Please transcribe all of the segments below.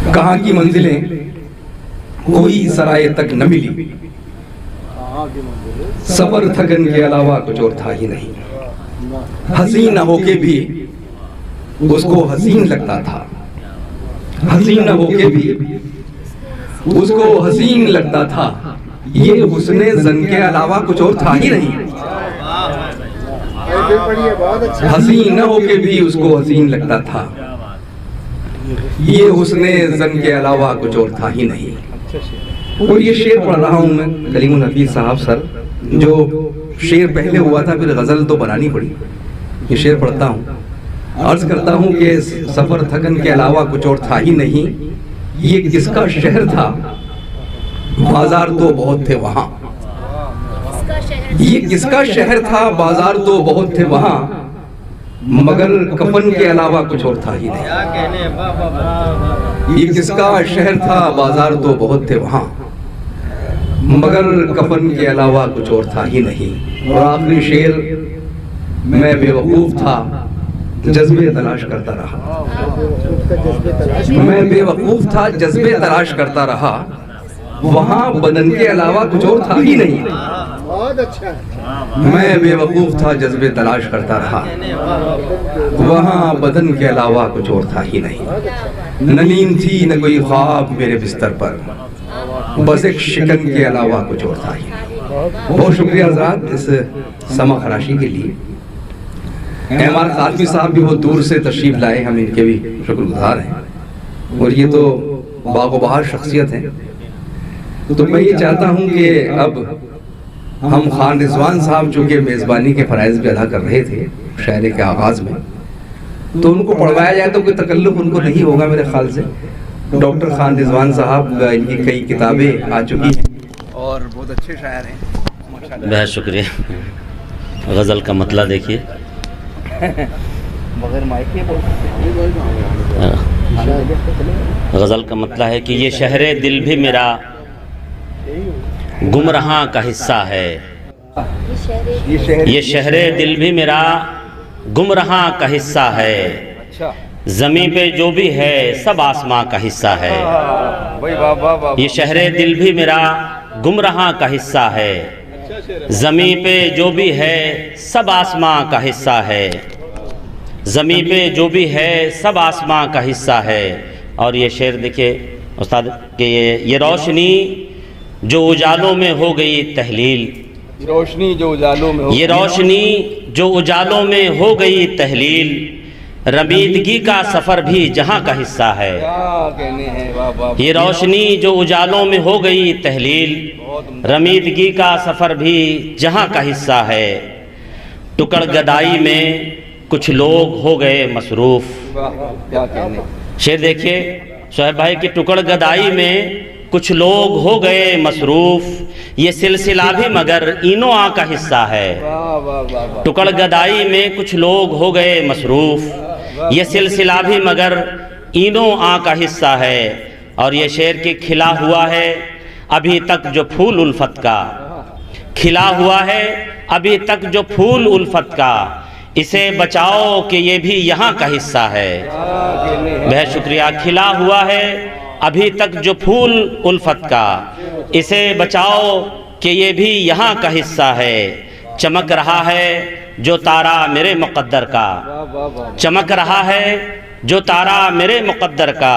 कहाँ की मंजिलें कोई सराय तक न मिली, सफर थकन के अलावा कुछ और था ही नहीं। हसीन न होके भी उसको हसीन लगता था, हसीन न होके भी उसको हसीन लगता था। ये हुस्ने ज़न के अलावा कुछ और था ही नहीं। हसीन न होके भी उसको हसीन लगता था, ये हुस्ने ज़न के अलावा कुछ और था ही नहीं। और ये शेर पढ़ रहा हूँ मैं कलीमुल हफीज साहब सर, जो शेर पहले हुआ था फिर गज़ल तो बनानी पड़ी। ये शेर पढ़ता हूँ, अर्ज करता हूँ कि सफ़र थकन के अलावा कुछ और था ही नहीं। ये किसका शहर था, बाजार तो बहुत थे वहाँ। ये किसका शहर था, बाजार तो बहुत थे वहाँ, मगर कफन के अलावा कुछ और था ही नहीं। ये किसका शहर था, बाजार तो बहुत थे वहाँ, मगर कफन के अलावा कुछ और था ही नहीं। और आखिरी शेर, मैं बेवकूफ था जज्बे तलाश करता रहा। मैं बेवकूफ था जज्बे तलाश करता रहा, वहाँ बदन के अलावा कुछ और था ही नहीं। बहुत अच्छा है। मैं बेवकूफ था जज्बे तलाश करता रहा, वहाँ बदन के अलावा कुछ और था ही नहीं। न नींद थी न कोई ख्वाब मेरे बिस्तर पर, बस एक शिकन के अलावा कुछ और था ही नहीं। बहुत शुक्रिया हज़रात इस समा खराशी के लिए। हमारे काज़मी साहब भी बहुत दूर से तशरीफ लाए, हम इनके भी शुक्रगुजार हैं। और ये तो बागोबहार शख्सियत हैं। तो मैं ये चाहता हूँ कि अब हम खान रिजवान साहब जो कि मेज़बानी के फ़राइज़ भी अदा कर रहे थे शायरे के आगाज़ में, तो उनको पढ़वाया जाए तो कोई तकल्लुफ़ उनको नहीं होगा मेरे ख्याल से। डॉक्टर खान रिजवान साहब, इनकी कई किताबें आ चुकी हैं और बहुत अच्छे शायर हैं। बहुत शुक्रिया। गज़ल का मतला देखिए। गज़ल का मतला है कि ये शहरे दिल भी मेरा गुमराह का हिस्सा है। ये शहरे दिल भी मेरा गुमराह का हिस्सा है। ज़मीं पे जो भी है सब आसमां का हिस्सा है। ये शहरे दिल भी मेरा गुमराह का हिस्सा है। ज़मीं पे जो भी है सब आसमां का हिस्सा है। ज़मीं पे जो भी है सब आसमां का हिस्सा है। और ये शेर देखिए उस्ताद कि ये रोशनी जो उजालों में हो गई तहलील, रोशनी जो उजालों में, ये रोशनी जो उजालों में हो गई तहलील, रमीदगी का सफ़र भी जहाँ का हिस्सा है। ये रोशनी जो उजालों में हो गई तहलील, रमीदगी का सफ़र भी जहाँ का हिस्सा है। टुकड़ गदाई में कुछ लोग हो गए मसरूफ़। शेर देखिए शोएब भाई की, टुकड़ गदाई में कुछ लोग हो गए मसरूफ़, ये सिलसिला भी मगर इनो आ का हिस्सा है। टुकड़ गदाई में कुछ लोग हो गए मसरूफ़, ये सिलसिला भी मगर इनो आ का हिस्सा है। और ये शेर के खिला हुआ है अभी तक जो फूल उल्फत का, खिला हुआ है अभी तक जो फूल उल्फत का, इसे बचाओ कि ये भी यहाँ का हिस्सा है। बहुत शुक्रिया। खिला हुआ है अभी तक जो फूल उल्फत का, इसे बचाओ कि ये भी यहाँ का हिस्सा है। चमक रहा है जो तारा मेरे मुक़द्दर का, चमक रहा है जो तारा मेरे मुक़द्दर का,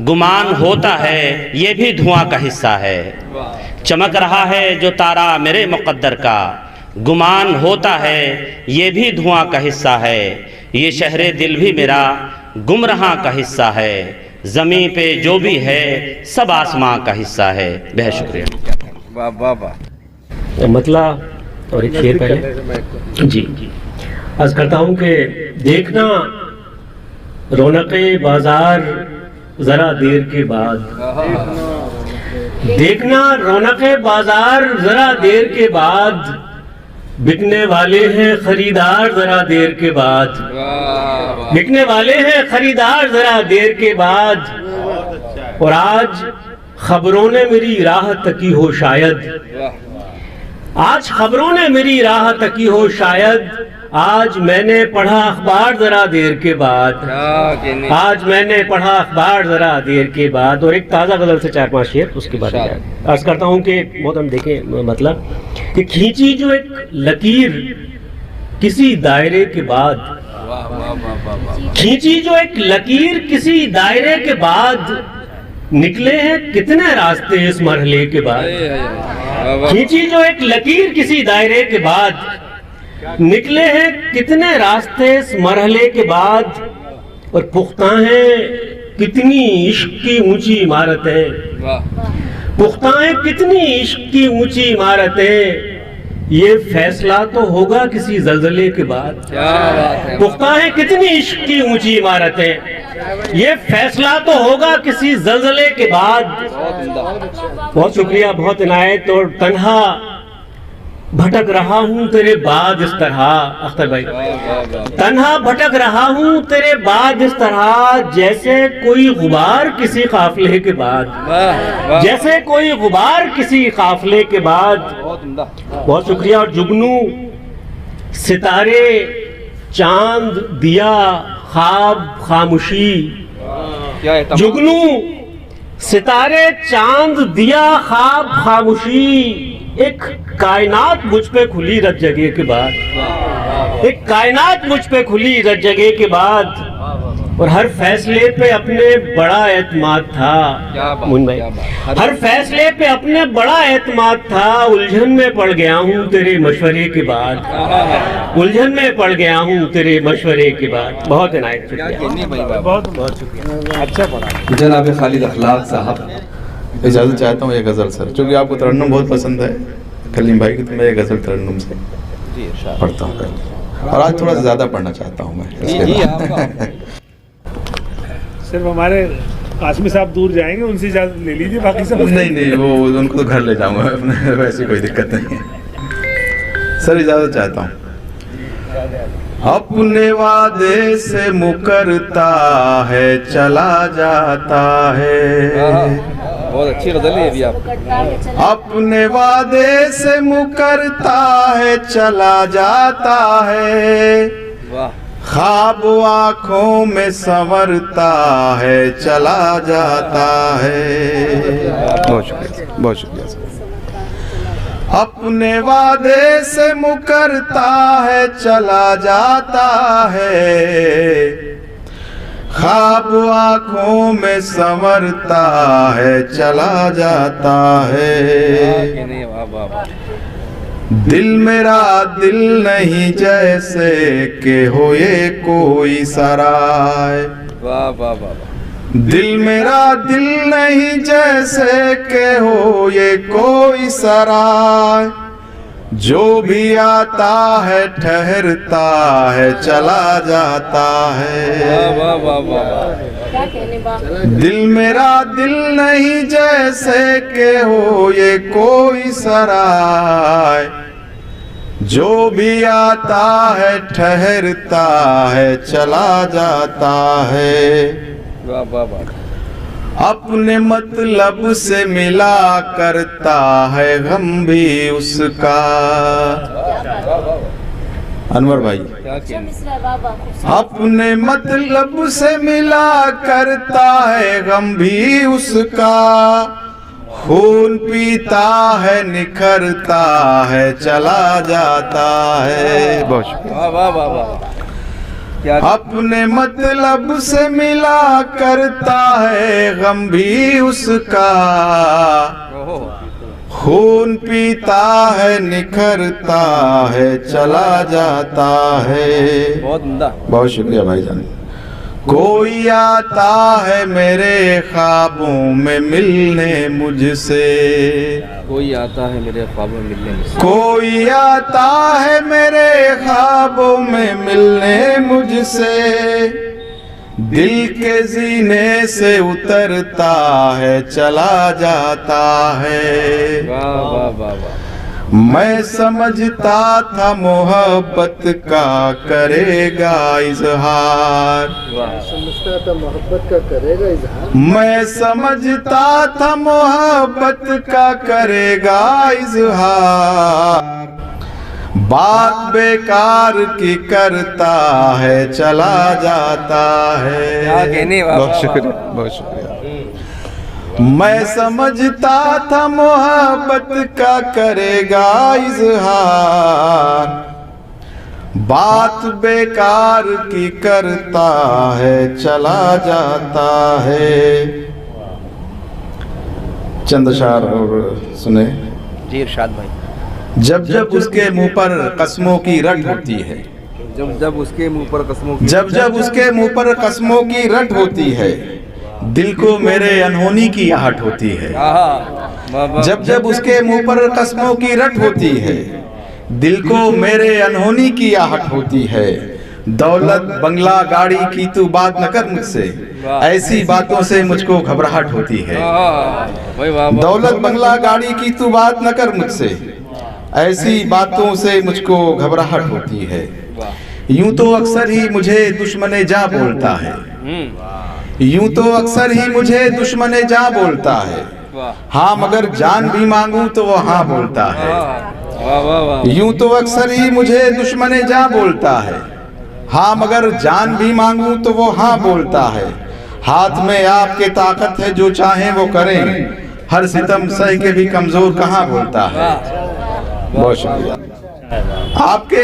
गुमान होता है ये भी धुआं का हिस्सा है। चमक रहा है जो तारा मेरे मुक़द्दर का, गुमान होता है ये भी धुआं का हिस्सा है। ये शहरे दिल भी मेरा गुमराह का हिस्सा है, ज़मीं पे जो भी है सब आसमां का हिस्सा है। बेहद शुक्रिया। वाह वाह वाह। मतला और एक शेर पहले जी अर्ज करता हूँ कि देखना रौनके बाजार जरा देर के बाद, देखना रौनके बाजार जरा देर के बाद, बिकने वाले हैं खरीदार जरा देर के बाद, बिकने वाले हैं खरीदार जरा देर के बाद। और आज खबरों ने मेरी राह तकी हो शायद, आज खबरों ने मेरी राह तकी हो शायद, आज मैंने पढ़ा अखबार जरा देर के बाद, आज मैंने पढ़ा अखबार जरा देर के बाद। और एक ताज़ा गजल से 4-5 शेर उसके बाद अर्ज करता हूँ कि बहुत हम देखें मतलब कि खींची जो एक लकीर किसी दायरे के बाद, खींची जो एक लकीर किसी दायरे के बाद, निकले हैं कितने रास्ते इस मरहले के बाद। खींची जो एक लकीर किसी दायरे के बाद, निकले हैं कितने रास्ते इस मरहले के बाद। और पुख्ता हैं कितनी इश्क की ऊंची इमारतें, पुख्ता हैं कितनी इश्क की ऊंची इमारतें, ये फैसला तो होगा किसी जल्जले के बाद। पुख्ता हैं कितनी इश्क की ऊंची इमारतें, ये फैसला तो होगा किसी जल्जले के बाद। बहुत शुक्रिया, बहुत इनायत। और तन्हा भटक रहा हूँ तेरे बाद इस तरह, अख्तर भाई, तन्हा भटक रहा हूँ तेरे बाद इस तरह, जैसे कोई गुबार किसी काफिले के बाद, जैसे कोई गुबार किसी काफिले के बाद। बहुत शुक्रिया। और जुगनू सितारे चांद दिया ख्वाब खामोशी, जुगनू सितारे चांद दिया ख्वाब खामोशी, एक कायनात मुझ पे खुली रत जगह के बाद, एक कायनात मुझ पे खुली रत जगह के बाद। और हर फैसले पे अपने बड़ा एतमाद था मुन भाई, हर फैसले पे अपने बड़ा एतमाद था, उलझन में पड़ गया हूँ तेरे मशवरे के बाद, उलझन में पड़ गया हूँ तेरे मशवरे के बाद। बहुत इनायत, बहुत बहुत शुक्रिया। अच्छा पढ़ा जनाब खालिद अखलाक साहब। इजाज़त चाहता हूँ ये गज़ल सर, क्योंकि आपको तरन्नुम बहुत पसंद है कलीम भाई की, तो मैं ये गज़ल तरन्नुम से पढ़ता हूँ। और आज थोड़ा ज़्यादा पढ़ना चाहता हूँ मैं। सिर्फ हमारे कासमी साहब दूर जाएंगे, उनसे इजाज़त ले लीजिए, बाकी सब नहीं वो उनको तो घर ले जाऊँगा अपने, वैसी कोई दिक्कत नहीं है सर। इजाज़त चाहता हूँ। अपने वादे से मुकरता है चला जाता है, बहुत अच्छी गजल है अभी आप। अपने वादे से मुकरता है चला जाता है, ख्वाब आँखों में संवरता है चला जाता है। बहुत शुक्रिया, बहुत शुक्रिया सर। अपने वादे से मुकरता है चला जाता है, ख्वाब आँखों में संवरता है चला जाता है। दिल मेरा दिल नहीं जैसे के हो ये कोई सराय, वाह वाह वाह। दिल मेरा दिल नहीं जैसे के हो ये कोई सराय, जो भी आता है ठहरता है चला जाता है। वाह वाह वाह। दिल मेरा दिल नहीं जैसे के हो ये कोई सराय, जो भी आता है ठहरता है चला जाता है। वाह वाह वाह। अपने मतलब से मिला करता है गम भी उसका। अनवर भाई, अपने मतलब से मिला करता है गम भी उसका, खून पीता है निखरता है चला जाता है। बहुत शुक्रिया। वाह वाह वाह। अपने मतलब से मिला करता है गम भी उसका, खून पीता है निखरता है चला जाता है। बहुत उम्दा। बहुत शुक्रिया भाईजान। कोई आता है मेरे ख्वाबों में मिलने मुझसे, कोई आता है मेरे ख्वाबों में मिलने मुझसे, कोई आता है मेरे ख्वाबों में मिलने मुझसे, दिल के सीने से उतरता है चला जाता है। वाह वाह वाह वाह। मैं समझता था मोहब्बत का करेगा इजहार, समझता था मोहब्बत का करेगा इजहार, मैं समझता था मोहब्बत का करेगा इजहार, बात बेकार की करता है चला जाता है। क्या कहने वाह, बहुत वाह, शुक्रिया, वाह। बहुत शुक्रिया। मैं समझता था मोहब्बत का करेगा इजहार, बात बेकार की करता है चला जाता है। चंद अशार और सुने। जी इरशाद भाई। जब जब उसके मुंह पर कसमों की रट होती है, जब जब उसके मुंह पर कसमों की, जब जब उसके मुंह पर कसमों की रट होती है, दिल को मेरे अनहोनी की आहट होती है। जब जब उसके मुंह पर कसमों की रट होती है, दिल को मेरे अनहोनी की आहट होती है। दौलत बंगला गाड़ी की तू बात न कर मुझसे, ऐसी बातों से मुझको घबराहट होती है। दौलत बंगला गाड़ी की तू बात न कर मुझसे, ऐसी बातों से मुझको घबराहट होती है। यूं तो अक्सर ही मुझे दुश्मने जा बोलता है, यूं तो अक्सर ही मुझे दुश्मने जा बोलता है, हाँ मगर जान भी मांगू तो वो हाँ बोलता है। यूं तो अक्सर ही मुझे दुश्मने जा बोलता है, हाँ मगर जान भी मांगू तो वो हाँ बोलता है। हाथ में आपके ताकत है जो चाहे वो करें, हर सितम सह के भी कमजोर कहाँ बोलता है। बहुत शुक्रिया। आपके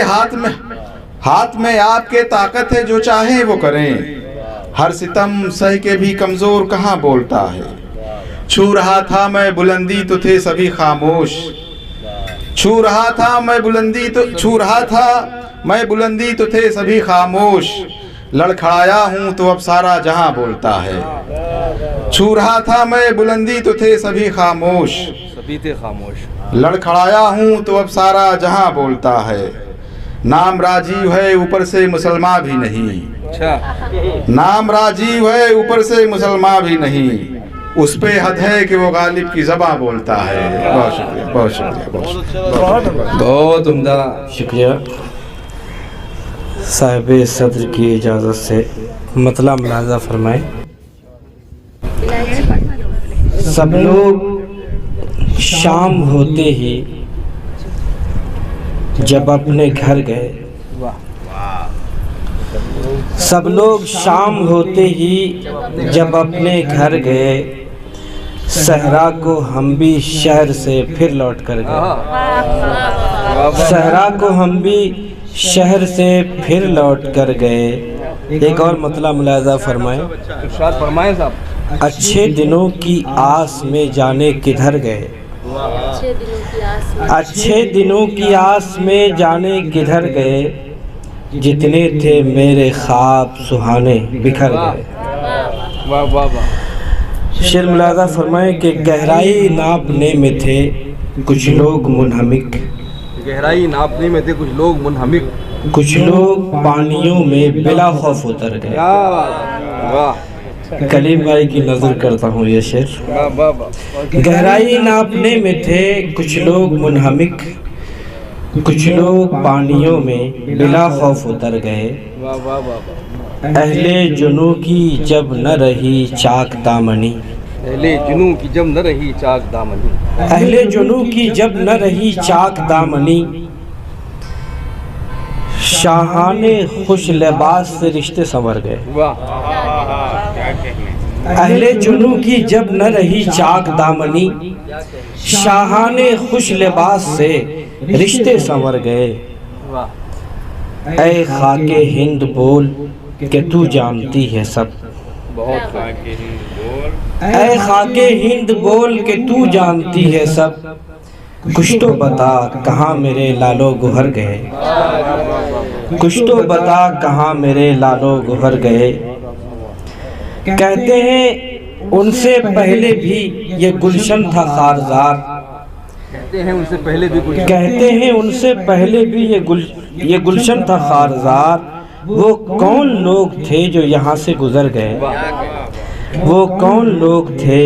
हाथ में आपके ताकत है जो चाहे वो करें, हर सितम सह के भी कमजोर कहाँ बोलता है। छू रहा था मैं बुलंदी तो थे सभी खामोश, छू रहा था मैं बुलंदी तो थे सभी खामोश, लड़खड़ाया हूँ तो अब सारा जहां बोलता है। छू रहा था मैं बुलंदी तो थे सभी खामोश, सभी थे खामोश, लड़खड़ाया हूँ तो अब सारा जहां बोलता है। नाम राजीव है ऊपर से मुसलमान भी नहीं, अच्छा नाम राजीव है ऊपर से मुसलमान भी नहीं, उस पे हद है कि वो गालिब की ज़बां बोलता है। बहुत शुक्रिया, बहुत शुक्रिया, बहुत शुक्रिया। बहुत उम्दा। शुक्रिया। साहिब सदर की इजाज़त से मतला मुलाज़ा फरमाएं। सब लोग शाम होते ही जब अपने घर गए, सब लोग शाम होते ही जब अपने घर गए, सहरा को हम भी शहर से फिर लौट कर गए, सहरा को हम भी शहर से फिर लौट कर गए। एक और मतला मुलाज़ा फरमाएं। इरशाद फरमाएं साहब। अच्छे दिनों की आस में जाने किधर गए, अच्छे दिनों की आस में जाने किधर गए, जितने थे मेरे ख्वाब सुहाने बिखर गए। वाह वाह वाह। शेर मुलाज़ा फरमाएं कि गहराई नापने में थे कुछ लोग मुनहमिक, गहराई नापने में थे कुछ लोग मुनहमिक, कुछ लोग पानियों में बिला खौफ उतर गए। वाह कलीम भाई की नज़र करता हूँ ये शेर। वाह वाह वाह। गहराई नापने में थे कुछ लोग मुनहमिक, कुछ लोग पानियों में बिला खौफ उतर गए। वाह वाह वाह। अहले जुनू की जब न रही चाक दामनी, अहले जुनू की जब न रही चाक दामनी, अहले जुनू की जब न रही चाक दामनी, शाहाने खुश लिबास से रिश्ते संवर गए। अहले जुनू की जब न रही चाक दामनी, शाहाने खुश लिबास से रिश्ते संवर गए। ऐ खाके हिंद बोल के तू जानती है सब, ऐ खाके हिंद बोल के तू जानती है सब, कुछ तो बता कहाँ मेरे लालो गुहर गए, कुछ तो बता कहाँ मेरे लालो गुहर गए। कहते हैं उनसे पहले भी ये गुलशन था खारजार, कहते हैं उनसे पहले भी कुछ, कहते हैं उनसे पहले भी ये गुलशन था खारजार। वो कौन लोग थे जो यहाँ से गुजर गए, वो कौन लोग थे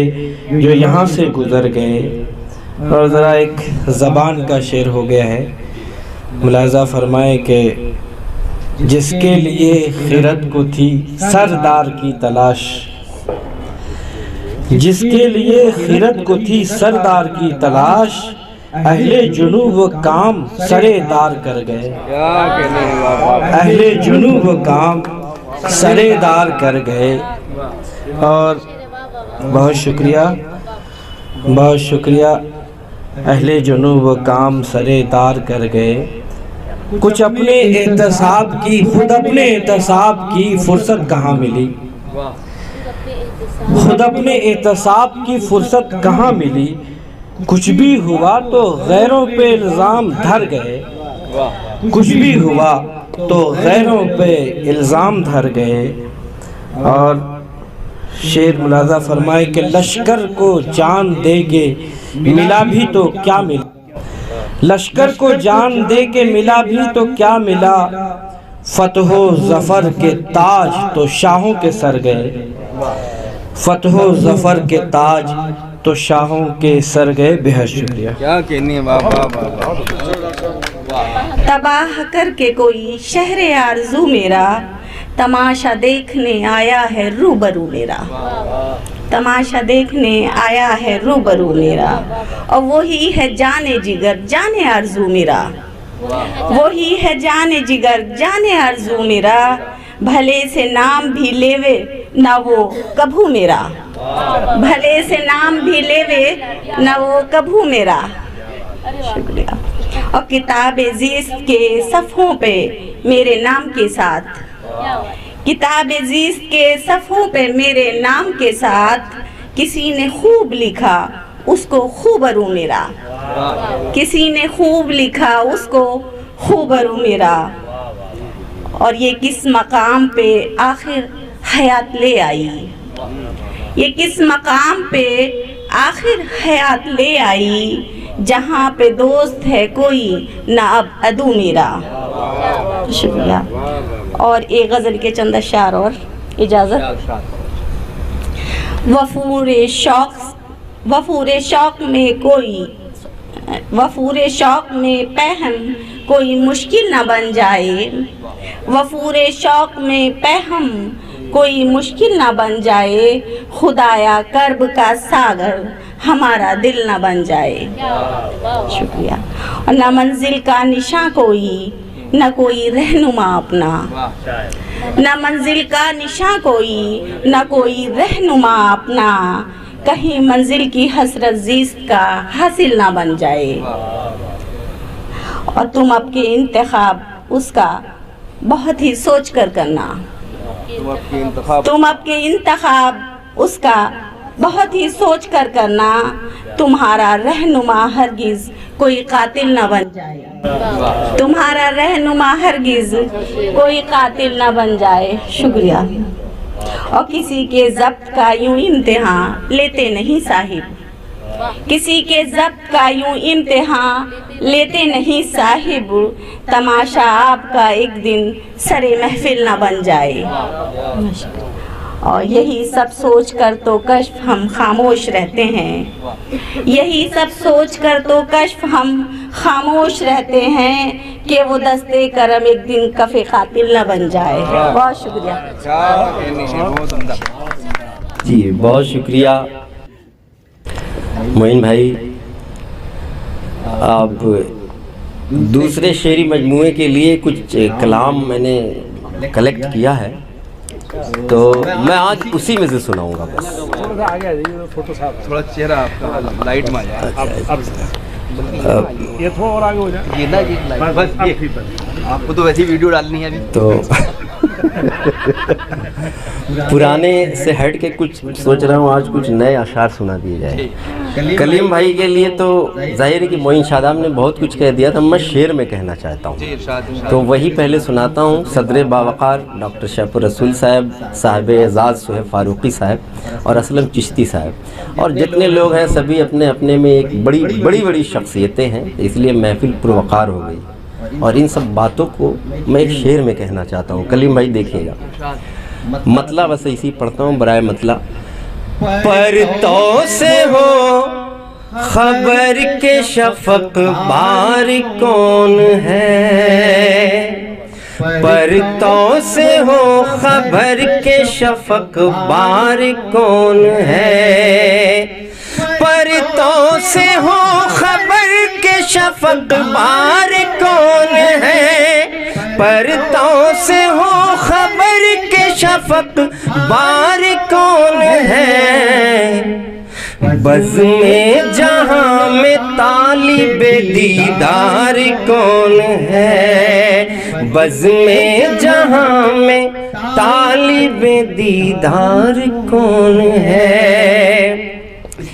जो यहाँ से गुजर गए। और ज़रा एक ज़बान का शेर हो गया है, मुलाज़ा फरमाए कि जिसके लिए खिरत को थी सरदार की तलाश, जिसके लिए खिरत को थी सरदार की तलाश, अहले जुनूब काम सरेदार कर गए, अहले जुनूब काम सरेदार कर गए। और बहुत शुक्रिया, बहुत शुक्रिया। अहले जुनूब काम सरेदार कर गए। कुछ अपने एहतसाब की, खुद अपने एहतसाब की फुर्सत कहाँ मिली, खुद अपने एहतसाब की फुर्सत कहाँ मिली। कुछ भी हुआ तो गैरों पे इल्ज़ाम धर गए, कुछ भी हुआ तो गैरों पे इल्ज़ाम धर गए। और शेर मुलाज़ा फरमाए कि लश्कर को जान दे के मिला भी तो क्या मिला, लश्कर को जान दे के मिला भी तो क्या मिला। फतहो ज़फ़र के ताज तो शाहों के सर गए, फतहो ज़फ़र के ताज तो शाहों के सर गए। बेहद शुक्रिया। क्या कहनी है बाबा। तबाह करके कोई शहरे आरज़ू मेरा, तमाशा देखने आया है रूबरू मेरा, तमाशा देखने आया है रूबरू मेरा। और वही है जाने जिगर जाने आरज़ू मेरा, वही है जाने जिगर जाने आरज़ू मेरा। भले से नाम भी लेवे ना वो कभू मेरा, भले से नाम भी लेवे ना वो कभू मेरा। शुक्रिया। और किताब-ए ज़ीस्त के सफ़ों पे मेरे नाम के साथ, किताब-ए ज़ीस्त के सफ़ों पे मेरे नाम के साथ, किसी ने खूब लिखा उसको खूबरू मेरा, किसी ने खूब लिखा उसको खूबरू मेरा। और ये किस मकाम पे आखिर हयात ले आई, ये किस मकाम पे आखिर हयात ले आई, जहाँ पे दोस्त है कोई ना अब अदू मेरा। शुक्रिया। और एक गज़ल के चंद अशार और इजाज़त। वफूरे शौक़ में कोई, वफूरे शौक़ में पहम कोई मुश्किल न बन जाए, वफूरे शौक़ में पहम कोई मुश्किल न बन जाए। खुदाया कर्ब का सागर हमारा दिल न बन जाए। शुक्रिया। और न मंजिल का निशां कोई, न कोई रहनुमा अपना, न मंजिल का निशां कोई, न कोई रहनुमा अपना। कहीं मंजिल की हसरत ज़ीस्त का हासिल ना बन जाए। और तुम आपके इंतखाब उसका बहुत ही सोच कर करना, तुम आपके इंतखाब उसका बहुत ही सोच कर करना। तुम्हारा रहनुमा हरगिज़ कोई कातिल न बन जाए, तुम्हारा रहनुमा हरगिज़ कोई कातिल न बन जाए। शुक्रिया। और किसी के ज़ब्त का यूं इम्तिहान लेते नहीं साहिब, किसी के ज़ब्त का यूं इम्तिहान लेते नहीं साहिब। तमाशा आपका एक दिन सरे महफिल न बन जाए। और यही सब सोच कर तो कश्फ हम खामोश रहते हैं, यही सब सोच कर तो कश्फ हम खामोश रहते हैं कि वो दस्ते करम एक दिन कफ़े कातिल न बन जाए। बहुत शुक्रिया जी, बहुत शुक्रिया मोइन भाई। आप दूसरे शेरी मजमूए के लिए कुछ कलाम मैंने कलेक्ट किया है, तो मैं आज उसी में से सुनाऊंगा। बस थोड़ा चेहरा आपका लाइट में आ जाए। ये थोड़ा और आगे हो जाए, ये ना, ये बस ये आपको तो वैसी वीडियो डालनी है अभी तो पुराने से हट के कुछ सोच रहा हूँ, आज कुछ नए अशार सुना दिए जाए। कलीम भाई के लिए तो जाहिर है कि मोइन शादाब ने बहुत कुछ कह दिया था, मैं शेर में कहना चाहता हूँ, तो वही पहले सुनाता हूँ। सदर बावकार डॉक्टर शैफुर रसूल साहब, साहिब एजाज़ सुहेब फारूकी साहब और असलम चिश्ती साहब, और जितने लोग हैं सभी अपने अपने में एक बड़ी शख्सियतें हैं, इसलिए महफिल पुरवकार हो गई। और इन सब बातों को मैं एक शेर में कहना चाहता हूँ। कलीम भाई देखिएगा, मतला बस इसी पढ़ता हूँ बराए मतला। परतों से हो खबर के शफक बार कौन है, परतों से हो खबर के शफक बार कौन है, परतों से हो खबर के शफक बार कौन है, परतों से हो खबर के शफक बार कौन है। बज़ में जहां में तालिबे दीदार कौन है, बज़ में जहां में तालिबे दीदार कौन है।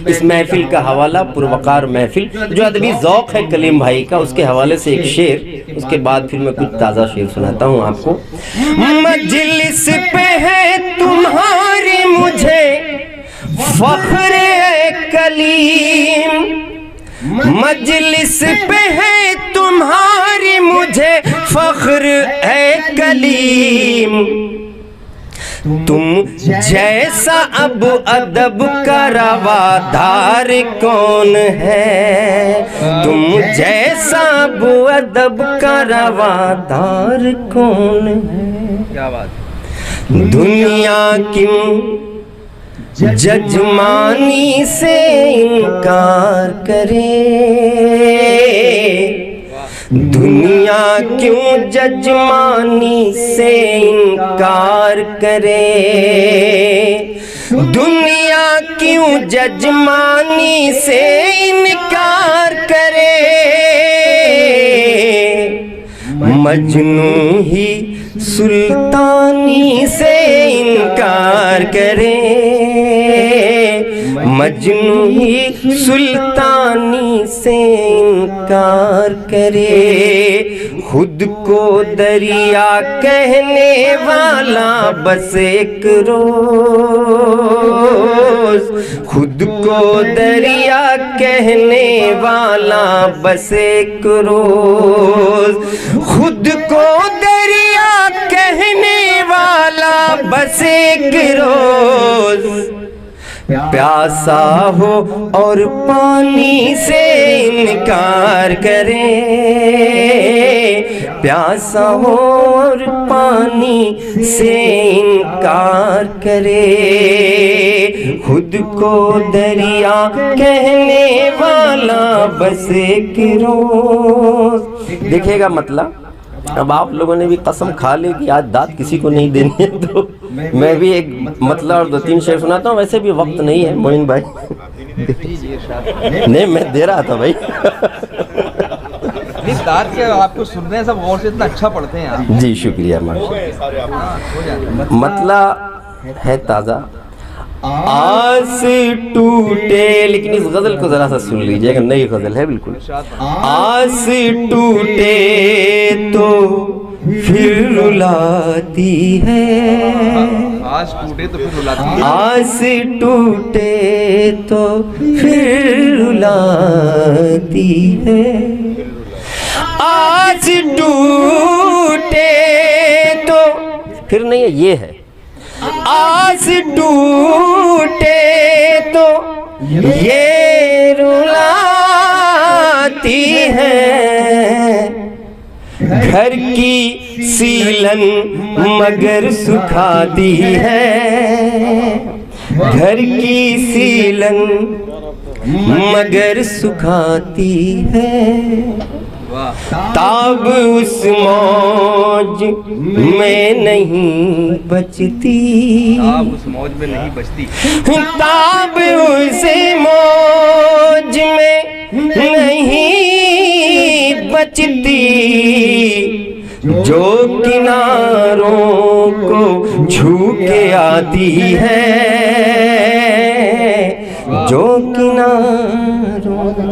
इस महफिल का हवाला पुरवकार महफिल, जो अदबी ज़ौक़ है कलीम भाई का, उसके हवाले से एक शेर, उसके बाद फिर मैं कुछ ताज़ा शेर सुनाता हूँ आपको। मजलिस पे है तुम्हारी मुझे फ़ख्र है कलीम, मजलिस पे है तुम्हारी मुझे फ़ख्र है कलीम, तुम जैसा अब अदब का रवादार कौन है, तुम जैसा अब अदब का रवादार कौन है। क्या बात। दुनिया क्यों जजमानी से इनकार करे, दुनिया क्यों जजमानी से इनकार करे, दुनिया क्यों जजमानी से इनकार करे, मजनू ही सुल्तानी से इनकार करे, मजनू ही सुल्तानी से इनकार करे, खुद को दरिया कहने वाला बस एक रोज, खुद को दरिया कहने वाला बस एक रोज, खुद को दरिया कहने वाला बस एक रोज, प्यासा हो और पानी से इनकार करे, प्यासा हो और पानी से इनकार करे, खुद को दरिया कहने वाला बस एक रोज। देखिएगा मतलब, अब आप लोगों ने भी कसम खा ली कि आज दाद किसी को नहीं देनी है, तो मैं भी एक मतलब और 2-3 शेर सुनाता हूँ। वैसे भी वक्त नहीं है मोइन भाई, नहीं मैं दे रहा था भाई। दाद के आपको सुनने सब गौर से इतना अच्छा पढ़ते हैं आप। जी शुक्रिया माशाल्लाह। मतलब है ताज़ा। आस टूटे, लेकिन इस गज़ल को ज़रा सा सुन लीजिएगा, नई गज़ल है बिल्कुल। आस टूटे तो फिर रुलाती है, आस टूटे तो फिर रुलाती है, आस टूटे तो फिर रुलाती है, आस टूटे तो फिर नहीं है, ये है आस टूटे तो ये रुलाती है, घर की सीलन मगर सुखाती है, घर की सीलन मगर सुखाती है, ताब उस मौज में नहीं बचती, ताब उस मौज में नहीं बचती, ताब उस मौज में नहीं बचती, जो किनारों को छू के आती है, जो किनारों को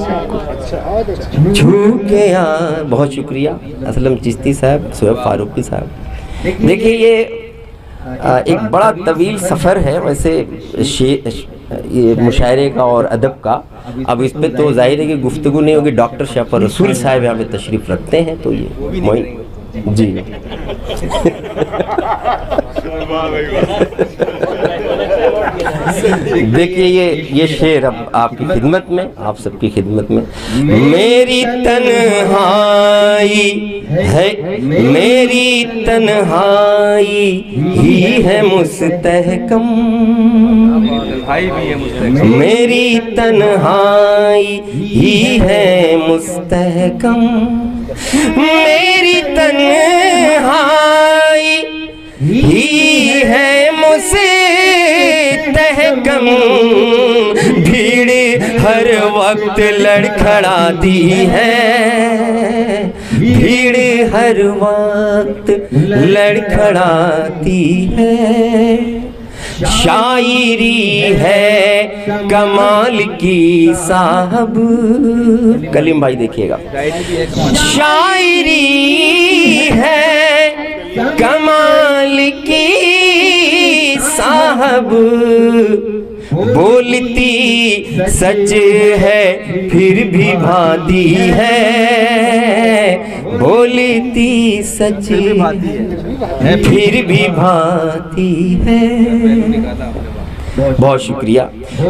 छू के बहुत शुक्रिया असलम चिश्ती साहब, शोएब फारूकी साहब। देखिए ये एक बड़ा तवील सफ़र है वैसे ये मुशायरे का और अदब का। अब इस पे तो जाहिर है कि गुफ्तगू नहीं होगी। डॉक्टर शफ़र रसूल साहब यहाँ पे तशरीफ़ रखते हैं, तो ये मोइन जी देखिए ये शेर अब आपकी खिदमत में, आप सबकी खिदमत में। मेरी तन्हाई है, मेरी तन्हाई ही है मुस्तहकम, मेरी तन्हाई ही है मुस्तहकम, मेरी तन्हाई ही है मुस्तहकम, भीड़ हर वक्त लड़खड़ाती है, भीड़ हर वक्त लड़खड़ाती है, शायरी है कमाल की साहब। कलीम भाई देखिएगा, शायरी है कमाल की साहब, बोलती सच है फिर भी भाती है, बोलती सच फिर भी भाती है। बहुत शुक्रिया।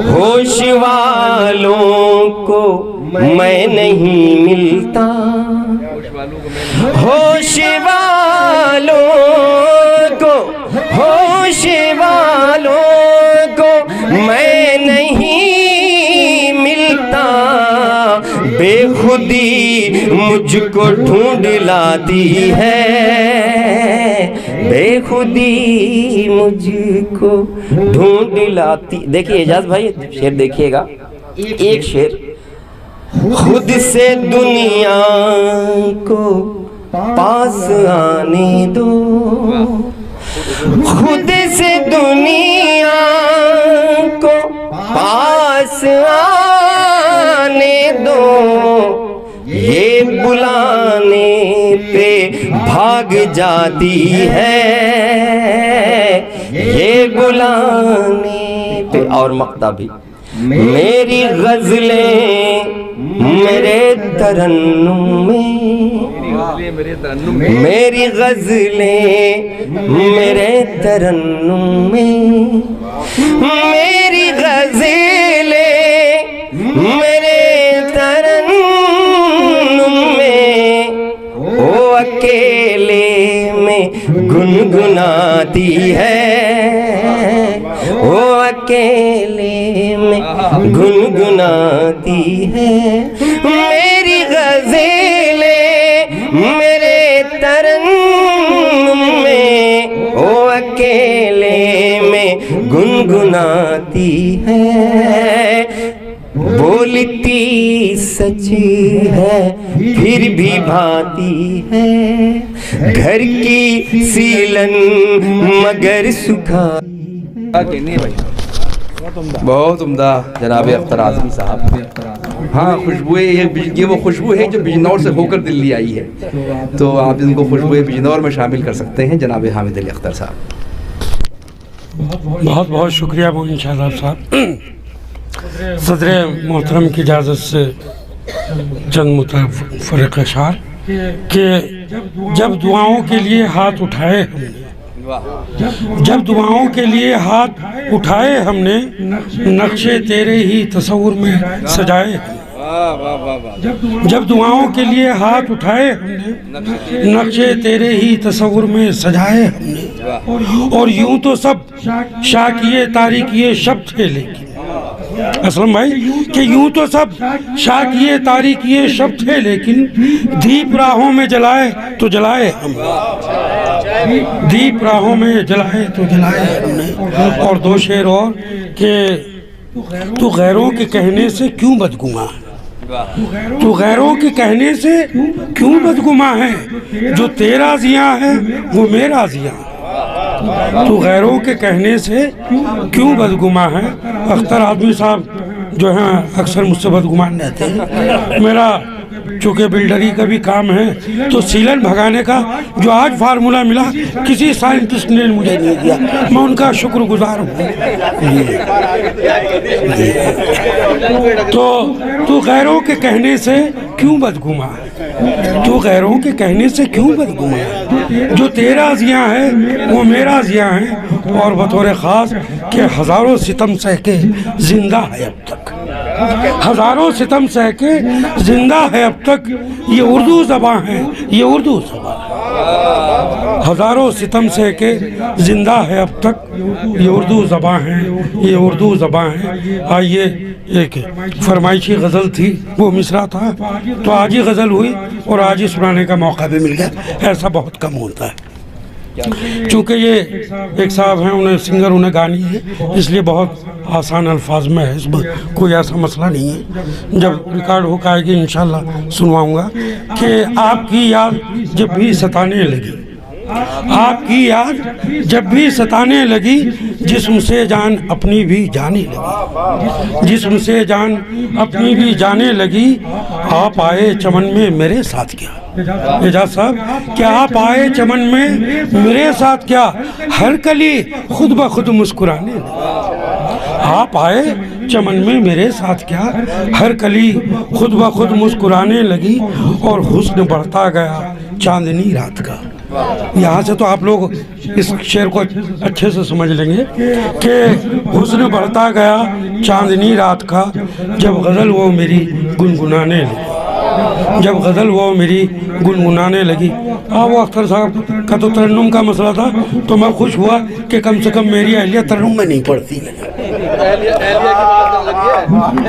होश वालों को मैं नहीं मिलता, होश वालों को, होश वालों को मैं नहीं मिलता, बेखुदी मुझको ढूंढ लाती है, बेखुदी मुझको ढूंढ लाती। देखिए एजाज भाई शेर देखिएगा, एक शेर। खुद से दुनिया को पास आने दो, खुद से दुनिया को पास आने दो, ये बुलाने पे भाग जाती है, ये बुलाने पे। और मक्ता भी, मेरी गज़लें मेरे तरन्नुम में, मेरी गज़लें मेरे तरन्नुम में, मेरी गज़लें मेरे तरन्नुम में, ओ अकेले में गुनगुनाती है, ओ अकेले में गुनगुनाती है, मेरी गज़लें मेरे तरन्नुम में, ओ अकेले में गुनगुनाती है, बोलती सच है फिर भी भाती है, घर की सीलन मगर सुखा। बहुत उम्दा जनाब अख्तर आज़मी साहब। हाँ, खुशबुएं ये वो खुशबू है जो बिजनौर से होकर दिल्ली आई है, तो आप इनको खुशबुएं बिजनौर में शामिल कर सकते हैं जनाब हामिद अली अख्तर साहब। बहुत बहुत शुक्रिया मोइन शादाब साहब। सदर मोहतरम की इजाज़त से चंद मुतफ़र्रिक़ अशार कि जब दुआओं के लिए हाथ उठाए हमने, जब दुआओं के लिए हाथ उठाए हमने, नक्शे तेरे ही तस्वुर में सजाए, जब दुआओं के लिए हाथ उठाए हमने, नक्शे तेरे ही तस्वुर में सजाए हमने, और यूं तो सब शाकिये तारीकिये शब्द थे, लेकिन असलम भाई कि यूं तो सब शाकिये तारीकिये शब्द थे, लेकिन दीप राहों में जलाए तो जलाए हम, दीप राहों में जलाए तो जलाए हमने। और दो शेर और कि तू गैरों के कहने से क्यों बदगुमा, तू गैरों के कहने से क्यों बदगुमा है, जो तेरा जिया है वो मेरा जिया। तू गैरों के कहने से क्यों बदगुमा है। अख्तर आदमी साहब जो हैं अक्सर मुझसे बदगुमान रहते हैं। मेरा चूँकि बिल्डरी का भी काम है तो सीलन भगाने का जो आज फार्मूला मिला किसी साइंटिस्ट ने मुझे नहीं दिया, मैं उनका शुक्रगुजार हूँ। तो तू गैरों के कहने से क्यों बदगुमा है, तू गैरों के कहने से क्यों बदगुमा है, जो तेरा जिया है वो मेरा जिया है। और बतौर ख़ास के हज़ारों सितम सह के जिंदा है अब तक, हज़ारों सितम सह के जिंदा है अब तक, ये उर्दू ज़बान है, ये उर्दू ज़बान है। हज़ारों सितम सह के जिंदा है अब तक, ये उर्दू ज़बान है, ये उर्दू ज़बान है। आइए एक फरमाइशी गज़ल थी वो मिसरा था तो आज ही गज़ल हुई और आज ही सुनाने का मौका भी मिल गया, ऐसा बहुत कम होता है। चूँकि ये एक साहब हैं, उन्हें सिंगर उन्हें गानी है, इसलिए बहुत आसान अल्फाज में है, इसमें कोई ऐसा मसला नहीं है। जब रिकॉर्ड होकर आएगी इंशाल्लाह सुनवाऊंगा कि आपकी याद जब भी सताने लगी, आपकी याद जब भी सताने लगी, जिस्म से जान अपनी भी जाने लगी, जिस्म से जान अपनी भी जाने लगी। आप आए चमन में मेरे साथ क्या, एजाज साहब, क्या आप आए चमन में मेरे साथ क्या, हर कली खुद ब खुद मुस्कुराने लगी। आप आए चमन में मेरे साथ क्या, हर कली खुद ब खुद मुस्कुराने लगी। और हुस्न बढ़ता गया चांदनी रात का। यहाँ से तो आप लोग इस शेर को अच्छे से समझ लेंगे कि हुस्न बढ़ता गया चांदनी रात का, जब गज़ल वो मेरी गुनगुनाने लगी, जब गज़ल वो मेरी गुनगुनाने लगी। वो अख्तर साहब का तो तरन्नुम का मसला था, तो मैं खुश हुआ कि कम से कम मेरी अहलिया तरन्नुम में नहीं पड़ती है।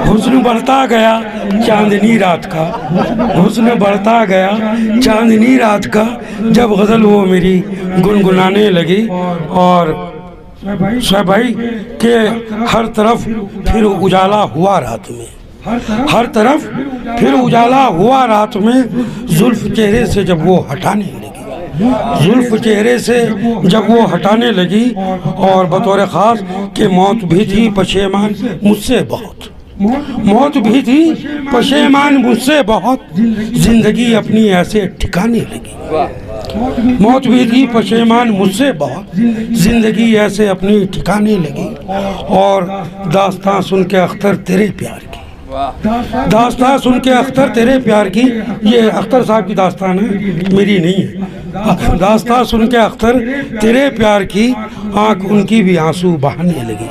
हुस्न बढ़ता गया चांदनी रात का, हुस्न बढ़ता गया चांदनी रात का, जब गज़ल वो मेरी गुनगुनाने लगी। और साहब भाई के हर तरफ फिर उजाला हुआ रात में, हर तरफ फिर उजाला हुआ रात में, जुल्फ चेहरे से जब वो हटाने लगी, जुल्फ चेहरे से जब वो हटाने लगी। और बतौर ख़ास कि मौत भी थी पशेमान मुझसे बहुत, मौत भी थी पशेमान मुझसे बहुत, जिंदगी अपनी ऐसे ठिकाने लगी। मौत भी थी पशेमान मुझसे बहुत, जिंदगी ऐसे अपनी ठिकाने लगी। और दास्तां सुन के अख्तर तेरे प्यार की, दास्तां सुन के अख्तर तेरे प्यार की, ये अख्तर साहब की दास्तान है, मेरी नहीं है। दास्तां सुन के अख्तर तेरे प्यार की, आँख उनकी भी आंसू बहाने लगी,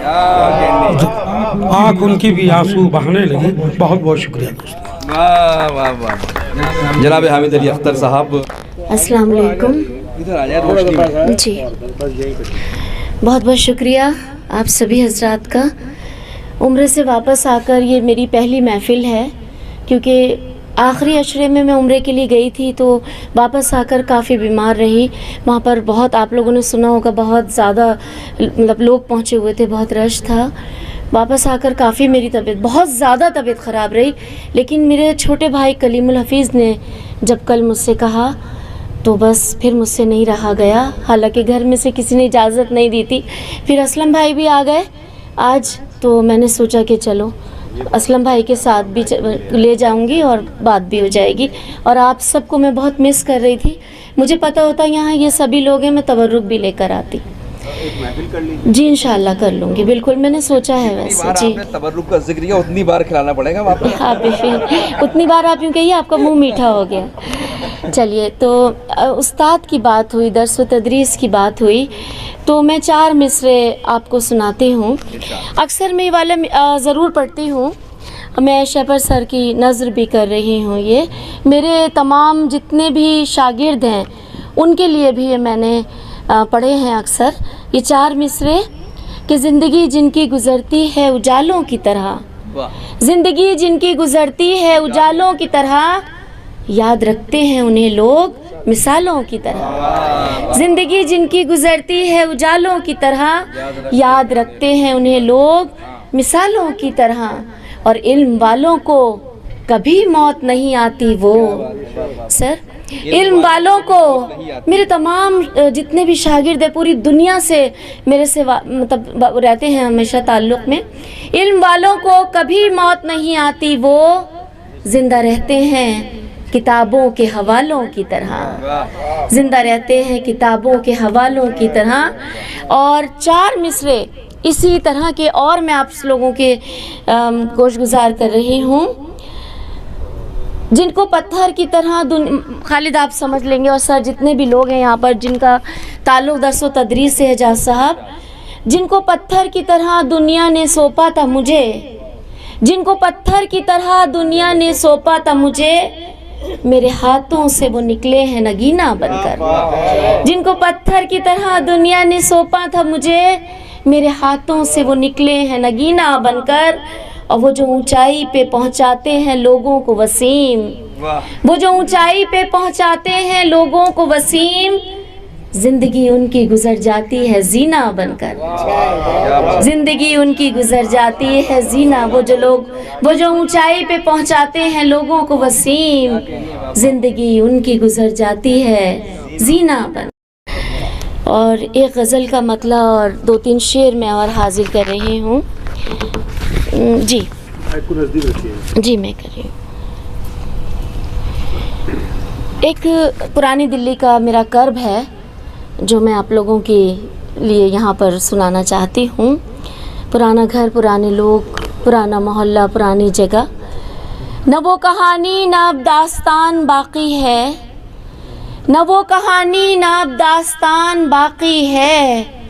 आँख उनकी भी आंसू बहाने लगी। बहुत बहुत शुक्रिया दोस्तों। वाह वाह वाह। जनाब हामिद अली अख्तर साहब, अस्सलाम वालेकुम। जी बहुत बहुत शुक्रिया आप सभी हजरात का। उम्र से वापस आकर ये मेरी पहली महफ़िल है, क्योंकि आखिरी अशरे में मैं उम्रे के लिए गई थी तो वापस आकर काफ़ी बीमार रही। वहाँ पर बहुत, आप लोगों ने सुना होगा, बहुत ज़्यादा मतलब लोग पहुँचे हुए थे, बहुत रश था। वापस आकर काफ़ी मेरी तबीयत, बहुत ज़्यादा तबीयत ख़राब रही। लेकिन मेरे छोटे भाई कलीमुल हफीज़ ने जब कल मुझसे कहा तो बस फिर मुझसे नहीं रहा गया। हालांकि घर में से किसी ने इजाज़त नहीं दी थी। फिर असलम भाई भी आ गए आज, तो मैंने सोचा कि चलो असलम भाई के साथ भी ले जाऊंगी और बात भी हो जाएगी। और आप सबको मैं बहुत मिस कर रही थी। मुझे पता होता यहाँ ये सभी लोग हैं, मैं तबर्रुक भी लेकर आती। जी इंशाल्लाह कर लूँगी, बिल्कुल मैंने सोचा है वैसे। जी तबर्रुक का जिक्र किया, उतनी बार खिलाना पड़ेगा वापस। हाँ फिर उतनी बार आप यूँ कहिए, आपका मुंह मीठा हो गया। चलिए, तो उस्ताद की बात हुई, दर्स व तदरीस की बात हुई, तो मैं 4 मिसरे आपको सुनाती हूँ। अक्सर मैं ये वाले ज़रूर पढ़ती हूँ। मैं शहपर सर की नज़र भी कर रही हूँ। ये मेरे तमाम जितने भी शागिर्द हैं उनके लिए भी ये मैंने पढ़े हैं अक्सर। ये 4 मिसरे कि ज़िंदगी जिनकी गुज़रती है उजालों की तरह, ज़िंदगी जिनकी गुज़रती है उजालों की तरह, याद रखते हैं उन्हें लोग मिसालों की तरह। ज़िंदगी जिनकी गुज़रती है उजालों की तरह, याद रखते हैं उन्हें लोग मिसालों की तरह। और इल्म वालों को कभी मौत नहीं आती वो। सर, इल्म वालों को, मेरे तमाम जितने भी शागिर्द हैं पूरी दुनिया से मेरे से मतलब रहते हैं हमेशा ताल्लुक़ में, इल्म वालों को कभी मौत नहीं आती, वो ज़िंदा रहते हैं किताबों के हवालों की तरह, ज़िंदा रहते हैं किताबों के हवालों की तरह। और 4 मिसरे इसी तरह के और मैं आप लोगों के गोशगुजार कर रही हूँ। जिनको पत्थर की तरह खालिद आप समझ लेंगे, और सर जितने भी लोग हैं यहाँ पर जिनका ताल्लुक़ दर्स व तदरीस से है, एजाज साहब, जिनको पत्थर की तरह दुनिया ने सौंपा था मुझे, जिनको पत्थर की तरह दुनिया ने सौंपा था मुझे, मेरे हाथों से वो निकले हैं नगीना बनकर। जिनको पत्थर की तरह दुनिया ने सौंपा था मुझे, मेरे हाथों से वो निकले हैं नगीना बनकर। और वो जो ऊंचाई पे पहुंचाते हैं लोगों को वसीम, वो जो ऊंचाई पे पहुंचाते हैं लोगों को वसीम, जिंदगी उनकी गुजर जाती है जीना बनकर, जिंदगी उनकी गुजर जाती है जीना। वो जो ऊंचाई पे पहुंचाते हैं लोगों को वसीम, जिंदगी उनकी गुजर जाती है जीना बन। और एक गज़ल का मतला और 2-3 शेर मैं और हाजिर कर रही हूँ। जी जी मैं कर रही हूँ। एक पुरानी दिल्ली का मेरा कर्ब है जो मैं आप लोगों के लिए यहाँ पर सुनाना चाहती हूँ। पुराना घर, पुराने लोग, पुराना मोहल्ला, पुरानी जगह, न वो कहानी न अब दास्तान बाकी है, न वो कहानी न अब दास्तान बाकी है,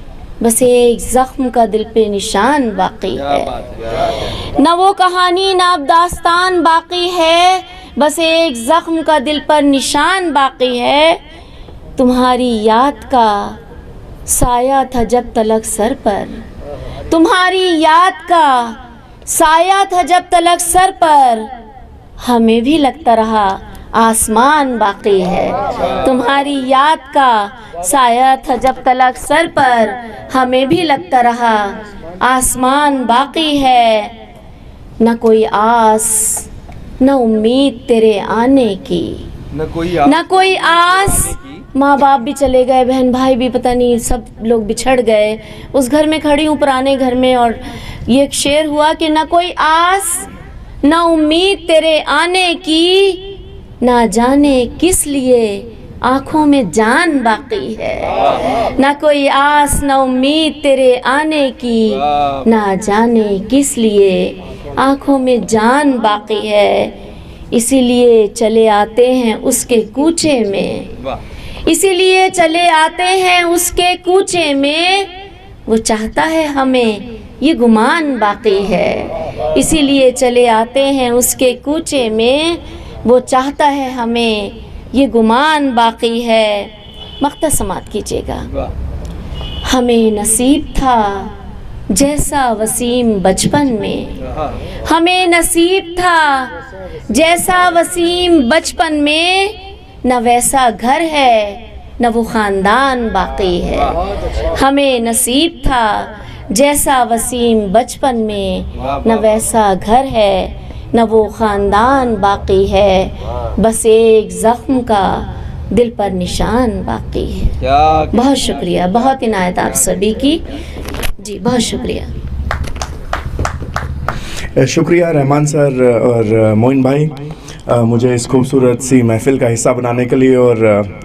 बस एक ज़ख्म का दिल पे निशान बाकी है। न वो कहानी न अब दास्तान बाकी है, बस एक ज़ख्म का दिल पर निशान बाकी है। तुम्हारी याद का साया था जब तलक सर पर, तुम्हारी याद का साया था जब तलक सर पर, हमें भी लगता रहा आसमान बाकी है। तुम्हारी याद का साया था जब तलक सर पर, हमें भी लगता रहा आसमान बाकी है। न कोई आस न उम्मीद तेरे आने की, न कोई आस। माँ बाप भी चले गए, बहन भाई भी पता नहीं सब लोग बिछड़ गए। उस घर में खड़ी हूँ, पुराने घर में, और ये एक शेर हुआ कि न कोई आस न उम्मीद तेरे आने की, ना जाने किस लिए आँखों में जान बाकी है। ना कोई आस न उम्मीद तेरे आने की, ना जाने किस लिए आँखों में जान बाकी है। इसीलिए चले आते हैं उसके कूचे में, इसीलिए चले आते हैं उसके कूचे में, वो चाहता है हमें ये गुमान बाकी है। इसीलिए चले आते हैं उसके कूचे में, वो चाहता है हमें ये गुमान बाकी है। मक्ता समात कीजिएगा। हमें नसीब था जैसा वसीम बचपन में, हमें नसीब था जैसा वसीम बचपन में, न वैसा घर है न वो ख़ानदान बाकी है। हमें नसीब था जैसा वसीम बचपन में, न वैसा घर है न वो ख़ानदान बाकी है, बस एक ज़ख्म का दिल पर निशान बाकी है। बहुत शुक्रिया, बहुत इनायत आप सभी की। जी बहुत शुक्रिया। शुक्रिया रहमान सर और मोइन भाई, मुझे इस खूबसूरत सी महफ़िल का हिस्सा बनाने के लिए। और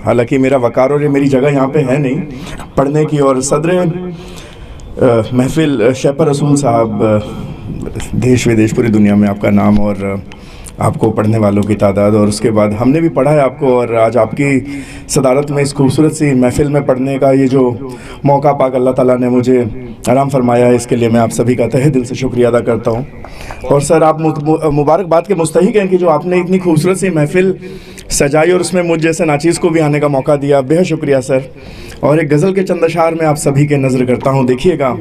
हालांकि मेरा वक़ार और मेरी जगह यहाँ पे है नहीं पढ़ने की। और सदर महफ़िल शैपर रसूल साहब, देश विदेश पूरी दुनिया में आपका नाम और आपको पढ़ने वालों की तादाद, और उसके बाद हमने भी पढ़ा है आपको। और आज आपकी सदारत में इस खूबसूरत सी महफ़िल में पढ़ने का ये जो मौका पाक अल्लाह ताला ने मुझे आराम फरमाया है, इसके लिए मैं आप सभी का तहे दिल से शुक्रिया अदा करता हूँ। और सर आप मुबारकबाद के मुस्तहिक हैं कि जो आपने इतनी खूबसूरत सी महफ़िल सजाई और उसमें मुझ जैसे नाचीज़ को भी आने का मौका दिया, बेहद शुक्रिया सर। और एक गज़ल के चंद अशार में आप सभी के नज़र करता हूँ, देखिएगा।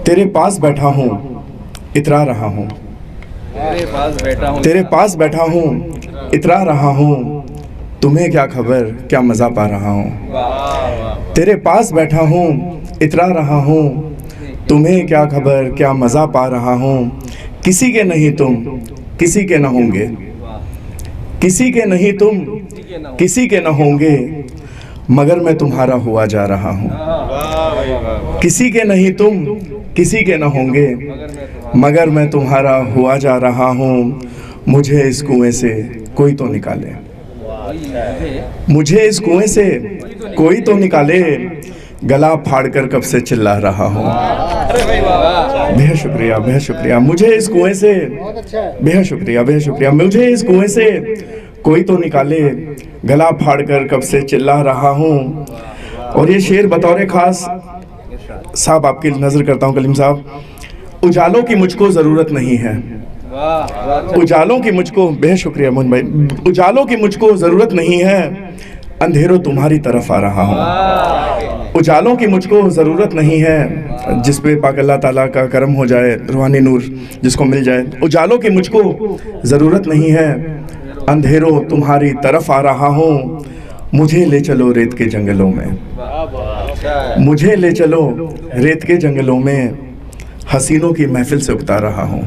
तेरे पास बैठा हूँ इतरा रहा हूँ, तेरे पास बैठा हूँ इतरा रहा हूँ, तुम्हें क्या खबर क्या मज़ा पा रहा हूँ। तेरे पास बैठा हूँ इतरा रहा हूँ, तुम्हें क्या खबर क्या मज़ा पा रहा हूँ। किसी के नहीं तुम किसी के न होंगे, किसी के नहीं तुम किसी के न होंगे, मगर मैं तुम्हारा हुआ जा रहा हूँ। किसी के नहीं तुम किसी के न होंगे, मगर मैं तुम्हारा हुआ जा रहा हूँ। मुझे इस कुएं से कोई तो निकाले, मुझे इस कुएं से कोई तो निकाले, गला फाड़कर कब से चिल्ला रहा हूँ। बेहद शुक्रिया, बेहद शुक्रिया। मुझे इस कुएं से, बेहद शुक्रिया, बेहद शुक्रिया। मुझे इस कुएं से कोई तो निकाले, गला फाड़कर कब से चिल्ला रहा हूँ। और ये शेर बतौर खास साहब आपकी नज़र करता हूँ कलीम साहब। उजालों की मुझको ज़रूरत नहीं है, उजालों की मुझको, बेहद शुक्रिया मोहन भाई। उजालों की मुझको ज़रूरत नहीं है, अंधेरों तुम्हारी तरफ आ रहा हूँ। उजालों की मुझको ज़रूरत नहीं है, जिस पे पाक अल्लाह ताला का करम हो जाए, रूहानी नूर जिसको मिल जाए। उजालों की मुझको ज़रूरत नहीं है, अंधेरों तुम्हारी तरफ आ रहा हूँ। मुझे ले चलो रेत के जंगलों में, मुझे ले चलो रेत के जंगलों में, हसीनों की महफिल से उगता रहा हूँ।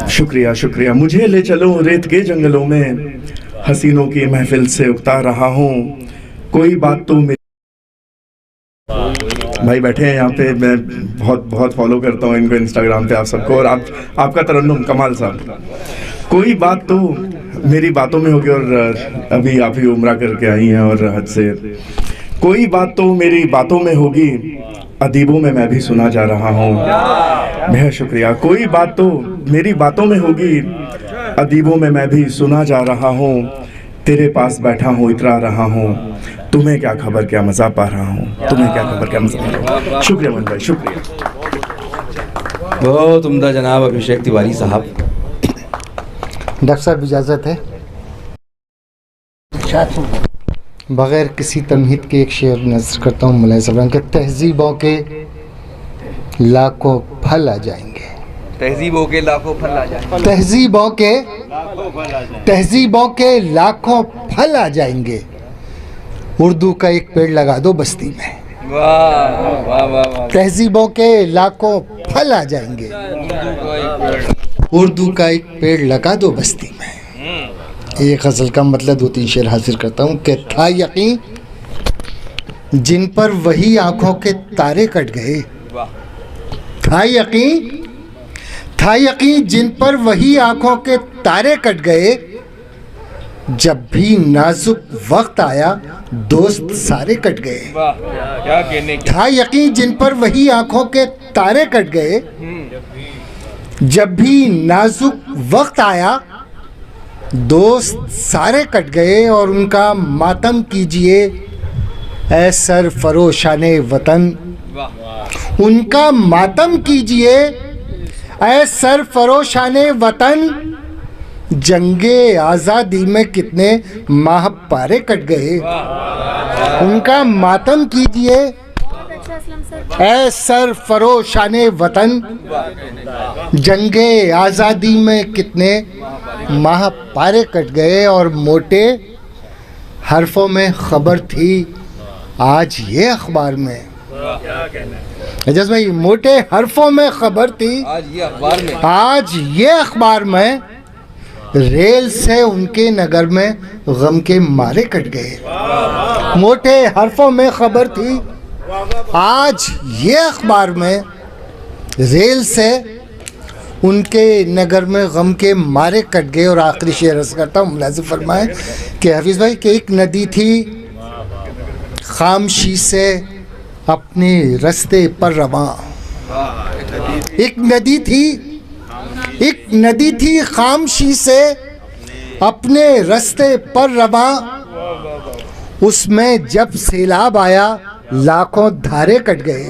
शुक्रिया, शुक्रिया। मुझे ले चलो रेत के जंगलों में, हसीनों की महफिल से उगता रहा हूँ। कोई बात तो मेरी भाई बैठे हैं यहाँ पे, मैं बहुत फॉलो करता हूँ इनको इंस्टाग्राम पे आप सबको, और आपका तरन्नुम कमाल साहब। कोई बात तो मेरी बातों में होगी, और अभी आप ही उम्रा करके आई हैं और हज से। कोई बात तो मेरी बातों में होगी, अदीबों में मैं भी सुना जा रहा हूँ। बेहद शुक्रिया। कोई बात तो मेरी बातों में होगी, अदीबों में मैं भी सुना जा रहा हूँ। तेरे पास बैठा हूँ, इतरा रहा हूँ, तुम्हें क्या खबर क्या मज़ा पा रहा हूँ, तुम्हें क्या खबर क्या मज़ा पा रहा हूँ। शुक्रिया मन भाई, शुक्रिया। बहुत उम्दा जनाब अभिषेक तिवारी साहब। डॉक्टर साहब इजाज़त है, बग़ैर किसी तमहीद के एक शेर नज़र करता हूँ मुलाय साहब के। तहजीबों के लाखों फल आ जाएंगे, तहजीबों के लाखों फल आ जाएंगे, तहजीबों के लाखों फल आ जाएंगे। उर्दू का एक पेड़ लगा दो बस्ती में। वाह वाह वाह। तहजीबों के लाखों फल आ जाएंगे, उर्दू का एक पेड़ लगा दो बस्ती में। एक गज़ल का मतलब 2-3 शेर हासिल करता हूँ कि था यकीन जिन पर वही आँखों के तारे कट गए, था यकीन जिन पर वही आँखों के तारे कट गए। जब भी नाजुक वक्त आया दोस्त सारे कट गए। क्या कहने की। था यकीन जिन पर वही आँखों के तारे कट गए। जब भी नाजुक वक्त आया दोस्त सारे कट गए। और उनका मातम कीजिए ऐ सर फरोशाने वतन, उनका मातम कीजिए ऐ सर फरोशाने वतन। जंगे आज़ादी में कितने माह पारे कट गए। उनका मातम कीजिए ऐ सर फरोशाने वतन। जंगे आज़ादी में कितने माह पारे कट गए। और मोटे हरफों में खबर थी आज ये अखबार में। एजाज भाई, मोटे हरफों में खबर थी आज ये अखबार में। रेल से उनके नगर में गम के मारे कट गए। मोटे हरफों में खबर थी आज ये अखबार में। रेल से उनके नगर में गम के मारे कट गए। और आखिरी शेर अर्ज़ करता हूँ, मुलाज़िम फरमाए कि हफीज़ भाई कि एक नदी थी खामशी से अपने रास्ते पर रवां। एक नदी थी खामशी से अपने रास्ते पर रवां। उसमें जब सैलाब आया लाखों धारे कट गए।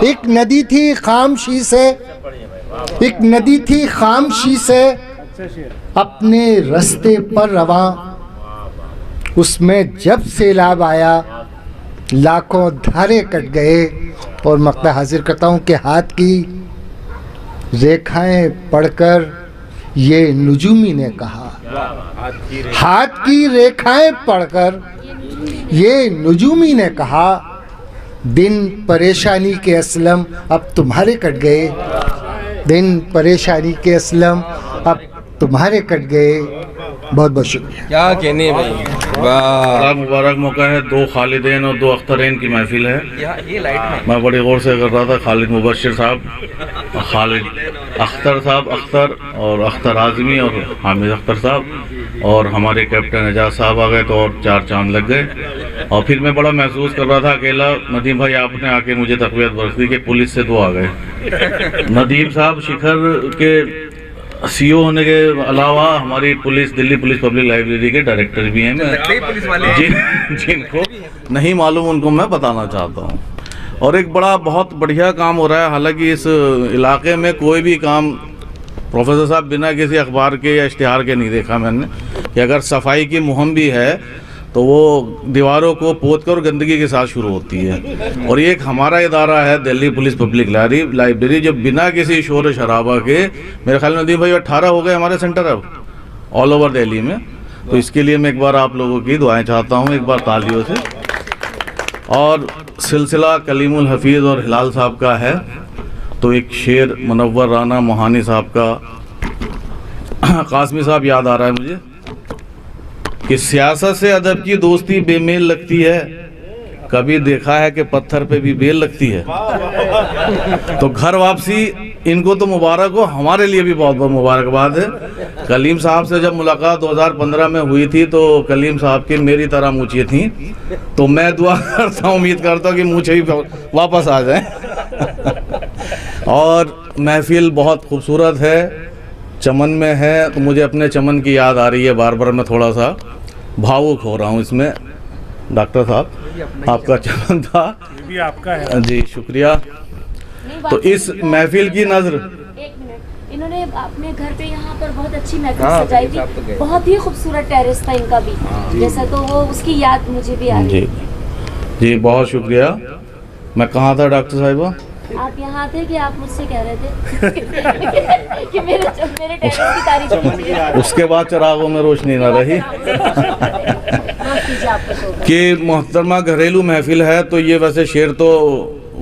एक नदी थी खामशी से अपने रास्ते पर रवां। उसमें जब सैलाब आया लाखों धारे कट गए। और मक़ता हाजिर करता हूँ कि हाथ की रेखाएं पढ़कर ये नुजूमी ने कहा। हाथ की रेखाएं पढ़कर ये नुजूमी ने कहा। दिन परेशानी के असलम अब तुम्हारे कट गए। दिन परेशानी के असलम अब तुम्हारे कट गए। बहुत बहुत शुक्रिया। क्या कहने भाई, बड़ा मुबारक मौका है। 2 खालिदैन और 2 अख्तरैन की महफिल है। ये लाइट में मैं बड़ी गौर से कर रहा था। खालिद मुबशिर साहब, खालिद अख्तर साहब, अख्तर और अख्तर आज़मी और हामिद अख्तर साहब और हमारे कैप्टन एजाज साहब आ गए तो और 4 चांद लग गए। और फिर मैं बड़ा महसूस कर रहा था अकेला। नदीम भाई आपने आके मुझे तक़वियत बख्श दी कि पुलिस से 2 आ गए। नदीम साहब शिखर के CEO होने के अलावा हमारी police, Delhi police public library के डायरेक्टर भी हैं। जिनको नहीं मालूम उनको मैं बताना चाहता हूँ। और एक बड़ा बहुत बढ़िया काम हो रहा है। हालांकि इस इलाके में कोई भी काम प्रोफेसर साहब बिना किसी अखबार के या इश्तिहार के नहीं देखा मैंने कि अगर सफाई की मुहिम भी है तो वो दीवारों को पोत कर गंदगी के साथ शुरू होती है। और ये एक हमारा इदारा है दिल्ली पुलिस पब्लिक लाइब्रेरी, जो बिना किसी शोर शराबा के, मेरे ख्याल में नदीम भाई 18 हो गए हमारे सेंटर अब ऑल ओवर दिल्ली में। तो इसके लिए मैं एक बार आप लोगों की दुआएं चाहता हूँ, एक बार तालियों से। और सिलसिला कलीमुल हफीज़ और हिलाल साहब का है तो एक शेर मुनव्वर राना मोहानी साहब का, कासमी साहब याद आ रहा है मुझे कि सियासत से अदब की दोस्ती बेमेल लगती है, कभी देखा है कि पत्थर पे भी बेल लगती है। तो घर वापसी इनको तो मुबारक हो, हमारे लिए भी बहुत बहुत मुबारकबाद है। कलीम साहब से जब मुलाकात 2015 में हुई थी तो कलीम साहब की मेरी तरह मूछें थी, तो मैं दुआ करता हूँ, उम्मीद करता हूँ कि मूछें भी वापस आ जाएं। और महफिल बहुत खूबसूरत है, चमन में है, तो मुझे अपने चमन की याद आ रही है। बार बार मैं थोड़ा सा भावुक हो रहा हूँ इसमें। डॉक्टर साहब आपका चमन था, ये भी आपका है जी, शुक्रिया। तो इस महफिल की नज़र, इन्होंने अपने घर पे यहाँ पर बहुत अच्छी महफिल सजाई थी, बहुत ही खूबसूरत टेरेस था इनका भी, जैसा तो वो उसकी याद मुझे भी आ रही है। जी बहुत शुक्रिया। मैं कहाँ था डॉक्टर साहिबा? आप यहाँ थे कि आप मुझसे कह रहे थे कि मेरे टेरेस की तारीफ कीजिए। उसके बाद चरागों में रोशनी न रही कि मोहतरमा घरेलू महफिल है। तो ये वैसे शेर तो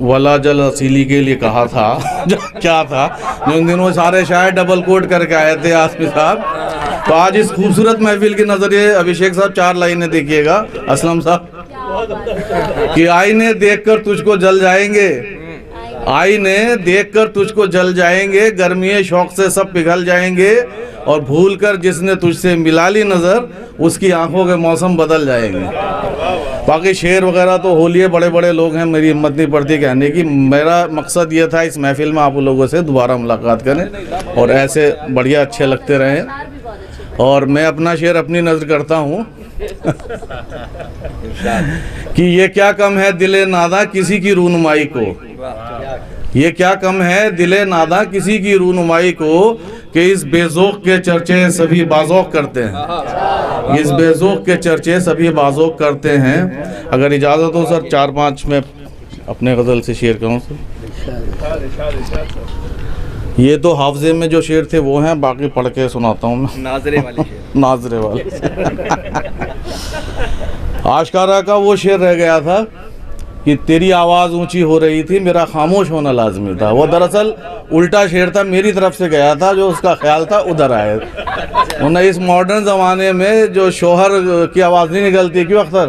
वला जल असीली के लिए कहा था जो क्या था, जो उन दिनों सारे शायर डबल कोट करके आए थे आसमी साहब। तो आज इस खूबसूरत महफिल के नजरिए अभिषेक साहब 4 लाइनें देखिएगा असलम साहब कि आईने देखकर तुझको जल जाएंगे, आईने देखकर तुझको जल जाएंगे, गर्मी शौक से सब पिघल जाएंगे, और भूल कर जिसने तुझसे मिला ली नज़र उसकी आंखों के मौसम बदल जाएंगे। बाकी शेर वगैरह तो होलिए, बड़े बड़े लोग हैं, मेरी हिम्मत नहीं पड़ती कहने की। मेरा मकसद ये था इस महफिल में आप लोगों से दोबारा मुलाकात करें और ऐसे बढ़िया अच्छे लगते रहें। और मैं अपना शेर अपनी नज़र करता हूँ कि ये क्या कम है दिले नादा किसी की रूनुमाई को, ये क्या कम है दिले नादा किसी की रूनुमाई को, कि इस बेज़ौक़ के चर्चे सभी बाज़ौक़ करते हैं, इस बेज़ौक़ के चर्चे सभी बाज़ौक़ करते हैं। अगर इजाज़त हो सर 4-5 में अपने गज़ल से शेर करूँ सर। ये तो हाफजे में जो शेर थे वो हैं, बाकी पढ़ के सुनाता हूँ मैं। नाजरे वाले शेर। नाजरे वाले आशकारा का वो शेर रह गया था कि तेरी आवाज़ ऊंची हो रही थी, मेरा खामोश होना लाजमी था। वो दरअसल उल्टा शेर था, मेरी तरफ से गया था, जो उसका ख्याल था उधर आए। उन्हें इस मॉडर्न ज़माने में जो शोहर की आवाज़ नहीं निकलती, क्यों अख्तर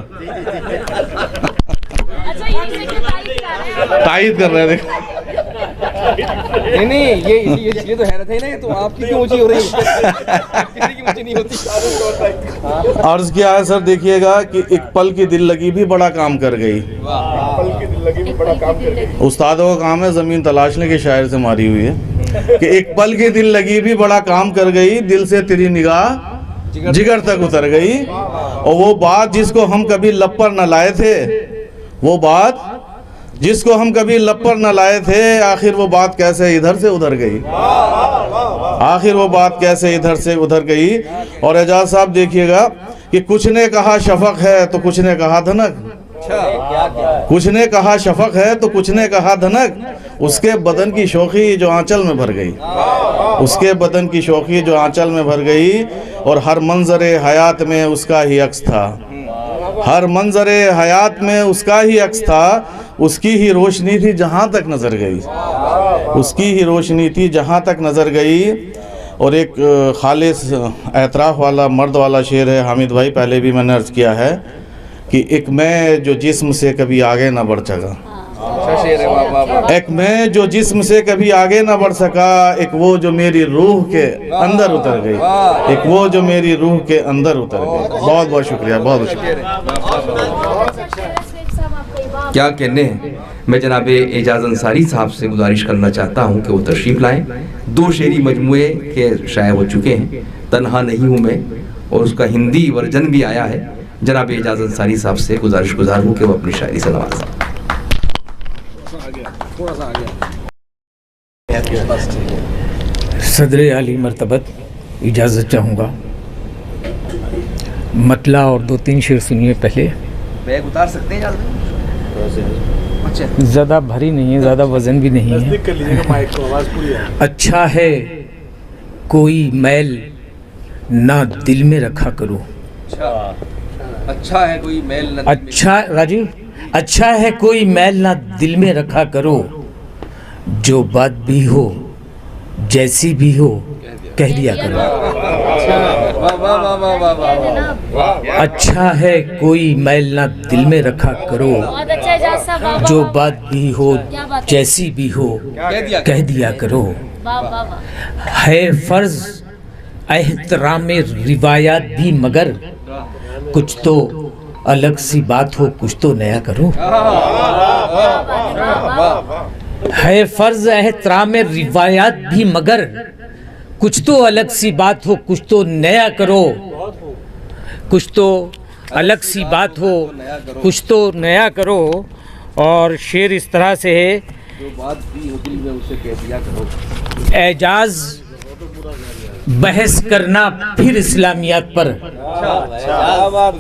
तायद कर रहे थे। नहीं ये तो हैरत है ना, तो आपकी क्यों ऊंची हो रही है? किसी की ऊंची नहीं होती। अर्ज किया है सर, देखिएगा कि एक पल की दिल लगी भी बड़ा काम कर गई। उस्तादों का काम है ज़मीन तलाशने के शायर से मारी हुई है कि एक पल की दिल लगी भी बड़ा काम कर गई, दिल से तेरी निगाह जिगर तक उतर गई। और वो बात जिसको हम कभी लब पर न लाए थे, वो बात जिसको हम कभी लब पर न लाए थे, आखिर वो बात कैसे इधर से उधर गई, आखिर वो बात कैसे इधर से उधर गई। और एजाज साहब देखिएगा कि कुछ ने कहा शफक है तो कुछ ने कहा धनक, कुछ ने कहा शफक है तो कुछ ने कहा धनक, उसके बदन की शौखी जो आंचल में भर गई, उसके बदन की शौखी जो आंचल में भर गई। और हर मंजरे हयात में उसका ही अक्स था, हर मंजरे हयात में उसका ही अक्स था, उसकी ही रोशनी थी जहाँ तक नज़र गई, उसकी ही रोशनी थी जहाँ तक नज़र गई। और एक खालिस एतराफ़ वाला मर्द वाला शेर है हामिद भाई, पहले भी मैंने अर्ज़ किया है कि एक मैं जो जिस्म से कभी आगे ना बढ़ सका, एक मैं जो जिस्म से कभी आगे ना बढ़ सका, एक वो जो मेरी रूह के अंदर उतर गई, एक वो जो मेरी रूह के अंदर उतर गई। बहुत बहुत शुक्रिया, बहुत बहुत शुक्रिया। क्या कहने हैं। मैं जनाब एजाज अंसारी साहब से गुजारिश करना चाहता हूं कि वो तशरीफ़ लाएं। 2 शेरी मजमुए के शाये हो चुके हैं, तन्हा नहीं हूँ मैं, और उसका हिंदी वर्जन भी आया है। जनाब एजाज अंसारी साहब से गुजारिश हूँ कि वो अपनी शायरी से नवाज़ें। सदर आली मर्तबत इजाज़त चाहूँगा। मतला और 2-3 शेर सुनिए पहले। बैग उतार सकते हैं ज़्यादा भारी नहीं है, ज़्यादा वज़न भी नहीं है। अच्छा है कोई मैल ना दिल में रखा करो। अच्छा है कोई मैल ना, अच्छा राजीव, अच्छा है कोई मैल ना दिल में रखा करो, जो बात भी हो जैसी भी हो कह दिया करो। अच्छा है कोई मैल ना दिल में रखा करो, जो बात भी हो जैसी भी हो कह दिया करो। है फर्ज एहतराम रिवायात भी, मगर कुछ तो अलग सी बात हो, कुछ तो नया करो। है फर्ज एहतराम रिवायात भी, मगर कुछ तो अलग सी बात हो, कुछ तो नया करो। कुछ तो अलग सी बात हो, कुछ तो नया करो। और शेर इस तरह से है, जो बात भी हो दिल में उसे कह दिया करो। एजाज बहस करना फिर इस्लामियात पर।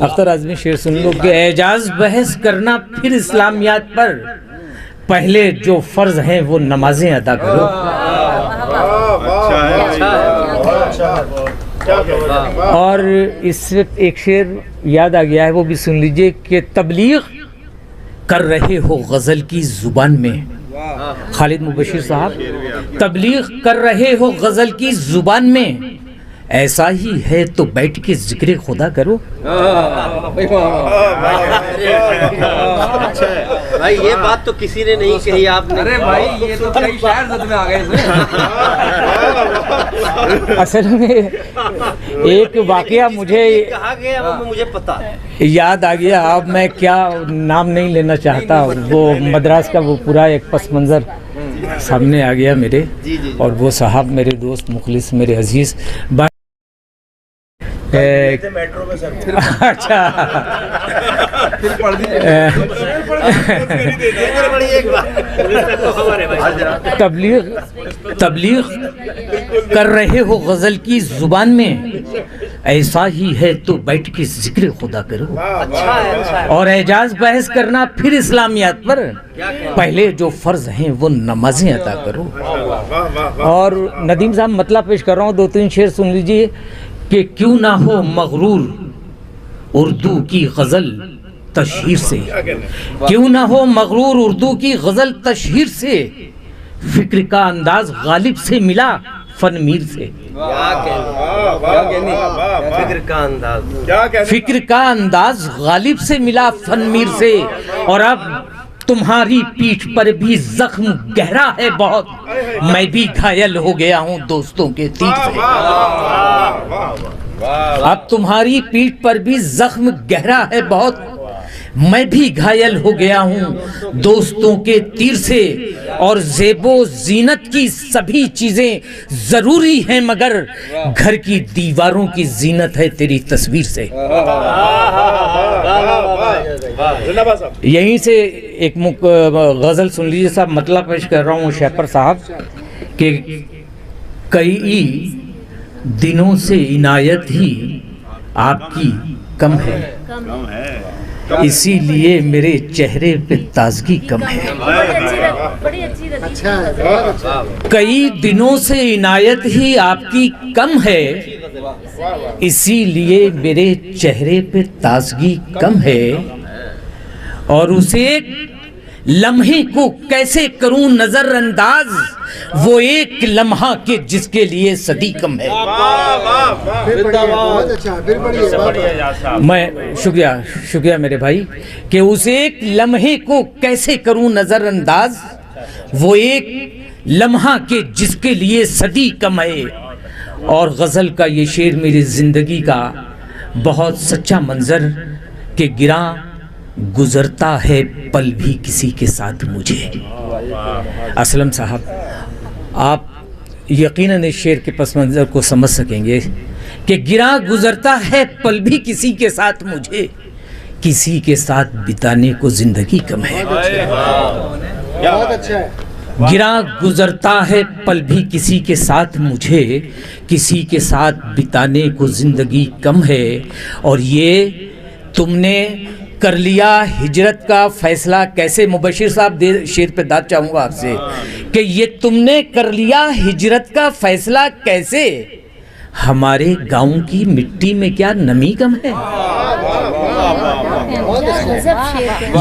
अख्तर आज़मी शेर सुन लो कि एजाज बहस करना फिर इस्लामियात पर, पहले जो फ़र्ज हैं वो नमाजें अदा करो। और इससे एक शेर याद आ गया है, वो भी सुन लीजिए कि तबलीग कर रहे हो गज़ल की ज़ुबान में। खालिद मुबशिर साहब, तबलीग कर रहे हो गज़ल की ज़ुबान में, ऐसा ही है तो बैठ के जिक्र खुदा करो। भाई ये बात तो किसी ने नहीं कही, आपने। अरे भाई ये तो कई शायर जद में आ गए असल में एक वाकया मुझे कहा गया वो मुझे पता याद आ गया। अब मैं क्या नाम नहीं लेना चाहता, वो मद्रास का वो पूरा एक पस मंज़र सामने आ गया मेरे। और वो साहब मेरे दोस्त मुखलिस, मेरे अजीज़। अच्छा तबलीग कर रहे हो गज़ल की ज़ुबान में, ऐसा ही है तो बैठ के जिक्र खुदा करो। और एजाज बहस करना फिर इस्लामियात पर, पहले जो फ़र्ज हैं वो नमाजें अदा करो। और नदीम साहब मतला पेश कर रहा हूँ, 2-3 शेर सुन लीजिए कि क्यों ना हो मगरूर उर्दू की गज़ल तशहीर से, क्यों ना हो मगरूर उर्दू की गज़ल तशहीर से, फिक्र का अंदाज गालिब से मिला फनमीर से। फिक्र का अंदाज गालिब से मिला फनमीर से। और अब तुम्हारी पीठ पर भी जख्म गहरा है बहुत, मैं भी घायल हो गया हूँ दोस्तों के तीर से। अब तुम्हारी पीठ पर भी जख्म गहरा है बहुत, मैं भी घायल हो गया हूँ दोस्तों के तीर से। और ज़ेबो जीनत की सभी चीज़ें ज़रूरी हैं, मगर घर की दीवारों की जीनत है तेरी तस्वीर से। यहीं से एक गज़ल सुन लीजिए साहब, मतलब पेश कर रहा हूँ शहपर साहब कि कई दिनों से इनायत ही आपकी कम है, इसीलिए मेरे चेहरे पे ताजगी कम है। कई दिनों से इनायत ही आपकी कम है, इसीलिए मेरे चेहरे पे ताजगी कम है। और उसे लम्हे को कैसे करूं नजरअंदाज, वो एक लम्हा के जिसके लिए सदी कम है। मैं शुक्रिया मेरे भाई कि उस एक लम्हे को कैसे करूं नजरअंदाज, वो एक लम्हा के जिसके लिए सदी कम है। और गज़ल का ये शेर मेरी ज़िंदगी का बहुत सच्चा मंज़र के गिरा गुज़रता है पल भी किसी के साथ मुझे। असलम साहब, आप यकीनन इस शेर के पस मंज़र को समझ सकेंगे कि गिरा गुज़रता है पल भी किसी के साथ मुझे, किसी के साथ बिताने को ज़िंदगी कम है। बहुत अच्छा है। गिरा गुजरता है पल भी किसी के साथ मुझे, किसी के साथ बिताने को ज़िंदगी कम है। और ये तुमने कर लिया हिजरत का फैसला कैसे, मुबशिर साहब शेर पे दाद चाहूँगा आपसे कि ये तुमने कर लिया हिजरत का फैसला कैसे, हमारे गांव की मिट्टी में क्या नमी कम है।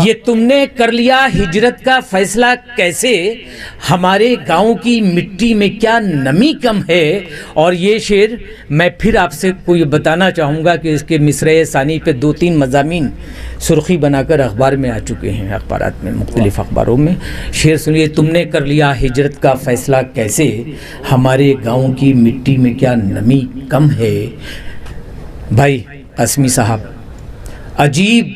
ये तुमने कर लिया हिजरत का फैसला कैसे, हमारे गांव की मिट्टी में क्या नमी कम है। और ये शेर मैं फिर आपसे कोई बताना चाहूँगा कि इसके मिसरे सानी पे 2-3 मज़ामीन सुर्खी बनाकर अखबार में आ चुके हैं, अखबारात में, मुख्तलिफ अखबारों में। शेर सुनिए, तुमने कर लिया हिजरत का फैसला कैसे, हमारे गाँव की मिट्टी में क्या नमी कम है। भाई कासमी साहब, अजीब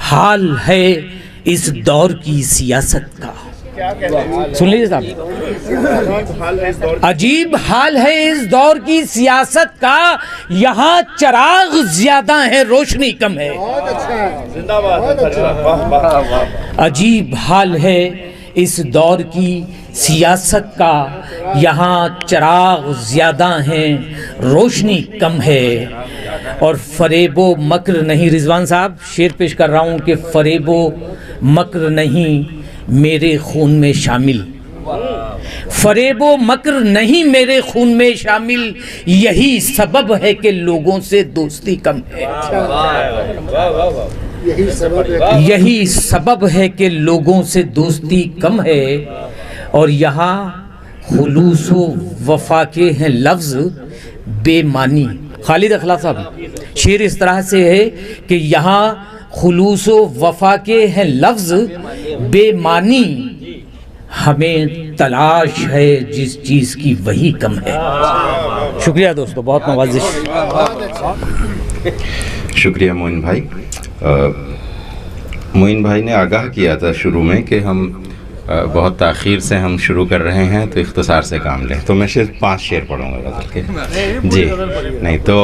हाल है इस दौर की सियासत का। सुन लीजिए साहब, अजीब हाल है इस दौर की सियासत का, यहाँ चिराग ज्यादा है रोशनी कम है। अजीब हाल है इस दौर की सियासत का, यहाँ चिराग ज़्यादा हैं रोशनी कम है। और फरेबो मक्र नहीं, रिजवान साहब शेर पेश कर रहा हूँ कि फरेबो मक्र नहीं मेरे खून में शामिल, फरेबो मक्र नहीं मेरे खून में शामिल, यही सबब है कि लोगों से दोस्ती कम है। यही सबब है कि लोगों से दोस्ती कम है। और यहाँ खुलूसो वफा के हैं लफ्ज़ बेमानी। खालिद अखलाक साहब, शेर इस तरह से है कि यहाँ खुलूसो वफा के हैं लफ्ज़ बेमानी, हमें तलाश है जिस चीज़ की वही कम है। शुक्रिया दोस्तों, बहुत नवाजिश। शुक्रिया मोइन भाई। मोइन भाई ने आगाह किया था शुरू में कि हम बहुत ताख़ीर से हम शुरू कर रहे हैं, तो इख्तिसार से काम लें। तो मैं सिर्फ 5 शेर पढ़ूंगा गज़ल के जी, नहीं तो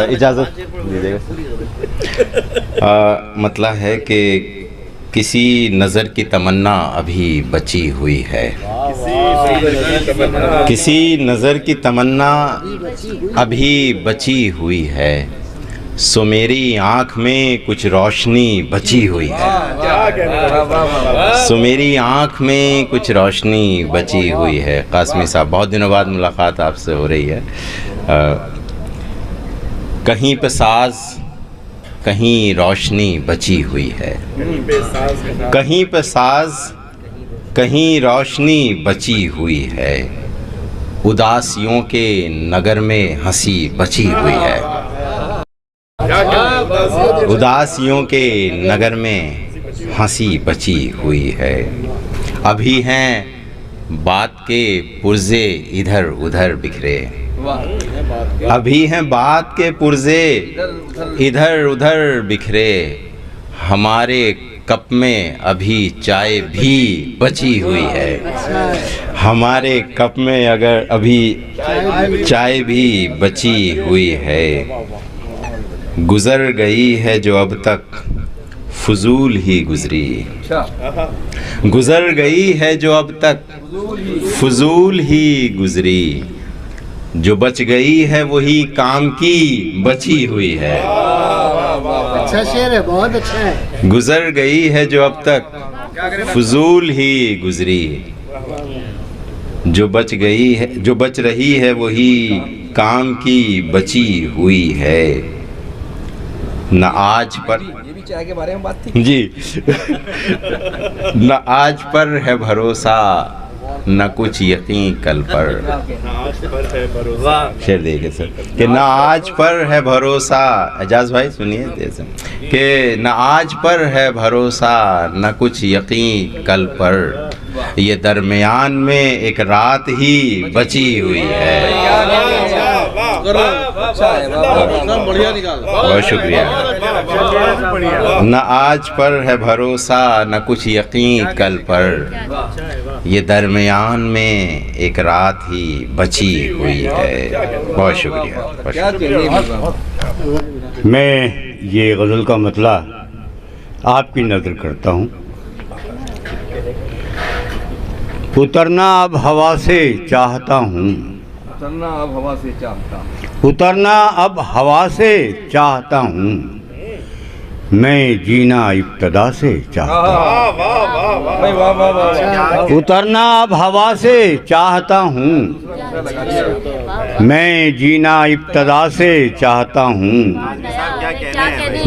इजाज़त दीजिएगा। मतलब है कि किसी नज़र की तमन्ना अभी बची हुई है, किसी नज़र की तमन्ना अभी बची हुई है, सो मेरी आँख में कुछ रोशनी बची हुई है, सो मेरी आँख में कुछ रोशनी बची हुई है। कासमी साहब, बहुत दिनों बाद मुलाकात आपसे हो रही है। कहीं पे साज कहीं रोशनी बची हुई है, कहीं पे साज कहीं रोशनी बची हुई है, उदासियों के नगर में हंसी बची हुई है, उदासियों के नगर में हंसी बची हुई है। अभी हैं बात के पुर्जे इधर उधर बिखरे, अभी हैं बात के पुर्जे इधर उधर बिखरे, हमारे कप में अभी चाय भी बची हुई है, हमारे कप में अगर अभी चाय भी बची हुई है। गुज़र गई है जो अब तक फजूल ही गुज़री, गुज़र गई है जो अब तक फजूल ही गुज़री, जो बच गई है वही काम की बची हुई है। अच्छा शेर है, बहुत अच्छा है। गुज़र गई है जो अब तक फजूल ही गुज़री, जो बच गई है, जो बच रही है वही काम की बची हुई है। न आज पर, ये भी चाय के बारे में बात थी जी न आज पर है भरोसा न कुछ यकीन कल पर। शेर देखिए सर कि न आज पर है भरोसा, एजाज भाई सुनिए जैसे कि न आज पर है भरोसा न कुछ यकीन कल पर, ये दरमियान में एक रात ही बची हुई है। बहुत शुक्रिया। न आज पर है भरोसा न कुछ यकीन कल पर, ये दरमियान में एक रात ही बची हुई है। बहुत शुक्रिया। मैं ये गज़ल का मतला आपकी नज़र करता हूँ। उतरना अब हवा से चाहता हूँ, उतरना अब हवा से चाहता हूँ, उतरना अब हवा से चाहता हूँ, मैं जीना इब्तदा से चाहता हूँ। उतरना अब हवा से चाहता हूँ, मैं जीना इब्तदा से चाहता हूँ,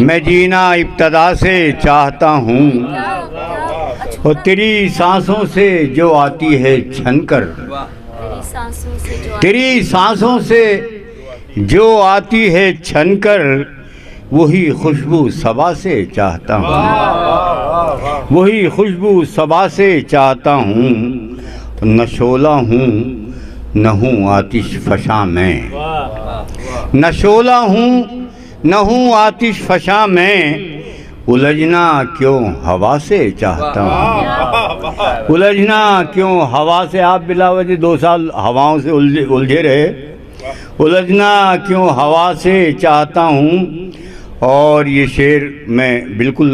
मैं जीना इब्तदा से चाहता हूँ। और तेरी सांसों से जो आती है छनकर, तेरी सांसों से जो आती है छनकर, वही खुशबू सबा से चाहता हूँ, वही खुशबू सबा से चाहता हूँ। न शोला हूँ न हूँ आतिश फशा मैं, न शोला हूँ न हूँ आतिश फशा मैं, उलझना क्यों हवा से चाहता हूँ, उलझना क्यों हवा से। आप बिलावजह 2 साल हवाओं से उलझे रहे। उलझना क्यों हवा से चाहता हूँ। और ये शेर मैं बिल्कुल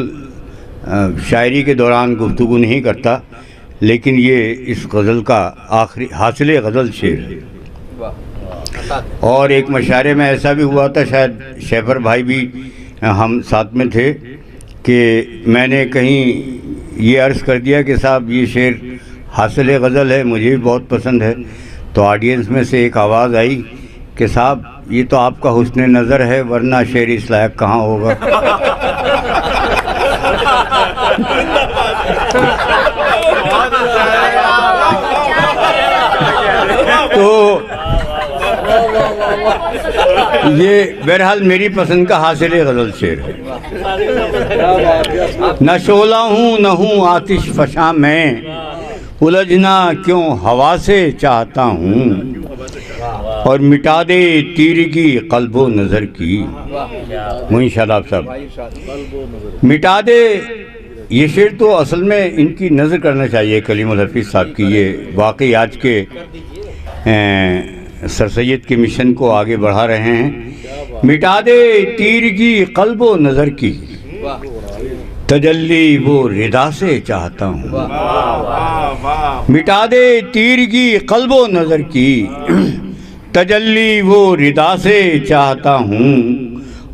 शायरी के दौरान गुफ्तगू नहीं करता, लेकिन ये इस गज़ल का आखिरी हासिल गज़ल शेर है। और एक मशारे में ऐसा भी हुआ था, शायद शैफर भाई भी हम साथ में थे, कि मैंने कहीं ये अर्ज़ कर दिया कि साहब ये शेर हासिल गज़ल है, मुझे भी बहुत पसंद है। तो ऑडियंस में से एक आवाज़ आई कि साहब ये तो आपका हुस्न नज़र है, वरना शेर इस लायक कहाँ होगा। तो ये बहरहाल मेरी पसंद का हासिल गज़ल शेर है। न शोला हूँ न हूँ आतिश फशा मैं, उलझना क्यों हवा से चाहता हूँ। और मिटा दे तीरगी क़ल्बो नज़र की, मोइन शादाब साहब मिटा दे। ये शेर तो असल में इनकी नज़र करना चाहिए कलीमुल हफ़ीज़ साहब की। ये वाकई आज के सर सैयद के मिशन को आगे बढ़ा रहे हैं। मिटा दे तीरगी क़ल्बो नज़र की, तजल्ली वो रिदा से चाहता हूँ। मिटा दे तीरगी क़ल्बो नज़र की, तजल्ली वो रिदा से चाहता हूँ।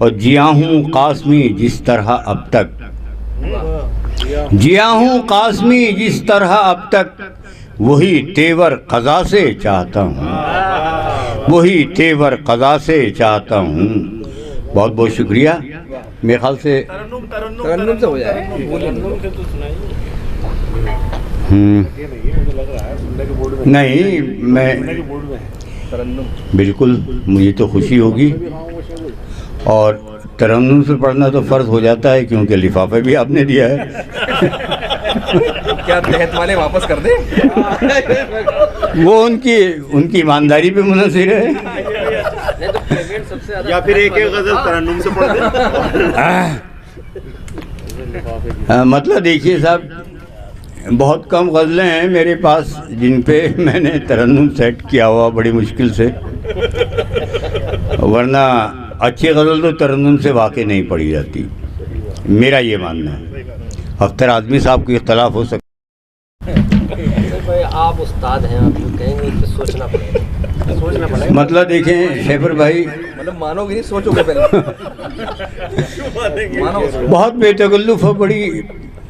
और जिया हूँ कास्मी जिस तरह अब तक, जिया हूँ कास्मी जिस तरह अब तक, वही तेवर क़ज़ा से चाहता हूँ, वही तेवर क़ज़ा से चाहता हूँ। बहुत बहुत शुक्रिया। मेरे ख्याल से तरन्नुम से हो जाए। नहीं, मैं बिल्कुल, मुझे तो खुशी होगी। और तरन्नुम से पढ़ना तो फ़र्ज़ हो जाता है, क्योंकि लिफाफे भी आपने दिया है। क्या तहत वाले वापस कर दे? वो उनकी ईमानदारी पे मुनहसिर है। या फिर एक गज़ल तरन्नुम से पढ़ दे। मतलब देखिए साहब, बहुत कम गज़लें हैं मेरे पास जिन पे मैंने तरन्नुम सेट किया हुआ, बड़ी मुश्किल से। वरना अच्छी गज़ल तो तरन्नुम से वाकई नहीं पढ़ी जाती, मेरा ये मानना है। अख्तर आज़मी साहब को इख्तलाफ हो सकता। आप उस्ताद हैं, आप जो कहेंगे तो सोचना पड़ेगा। मतलब देखें शैफर भाई, मतलब मानोगे नहीं, सोचोगे पहले। बहुत बेतकल्लुफ़ और बड़ी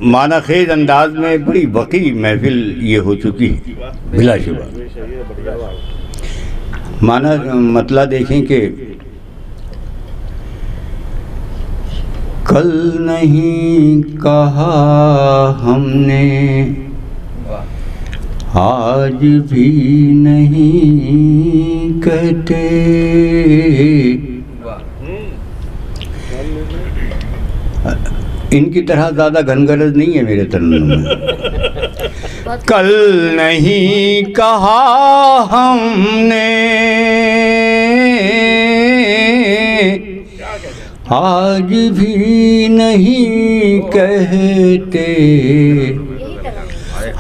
माना खेज अंदाज में बड़ी वकी महफिल ये हो चुकी है बिलाशुबा। माना मतला देखें कि कल नहीं कहा हमने आज भी नहीं कहते, इनकी तरह ज़्यादा घनगरज नहीं है मेरे तरन्नुम में। कल नहीं कहा हमने आज भी नहीं कहते,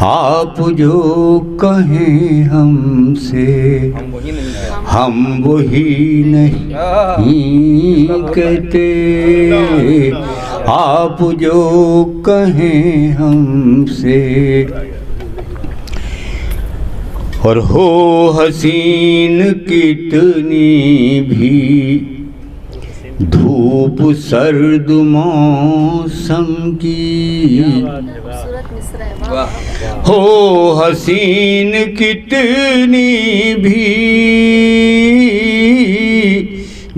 आप जो कहें हमसे हम वही नहीं कहते, आप जो कहें हमसे। और हो हसीन कितनी भी धूप सर्द मौसम की, हो हसीन कितनी भी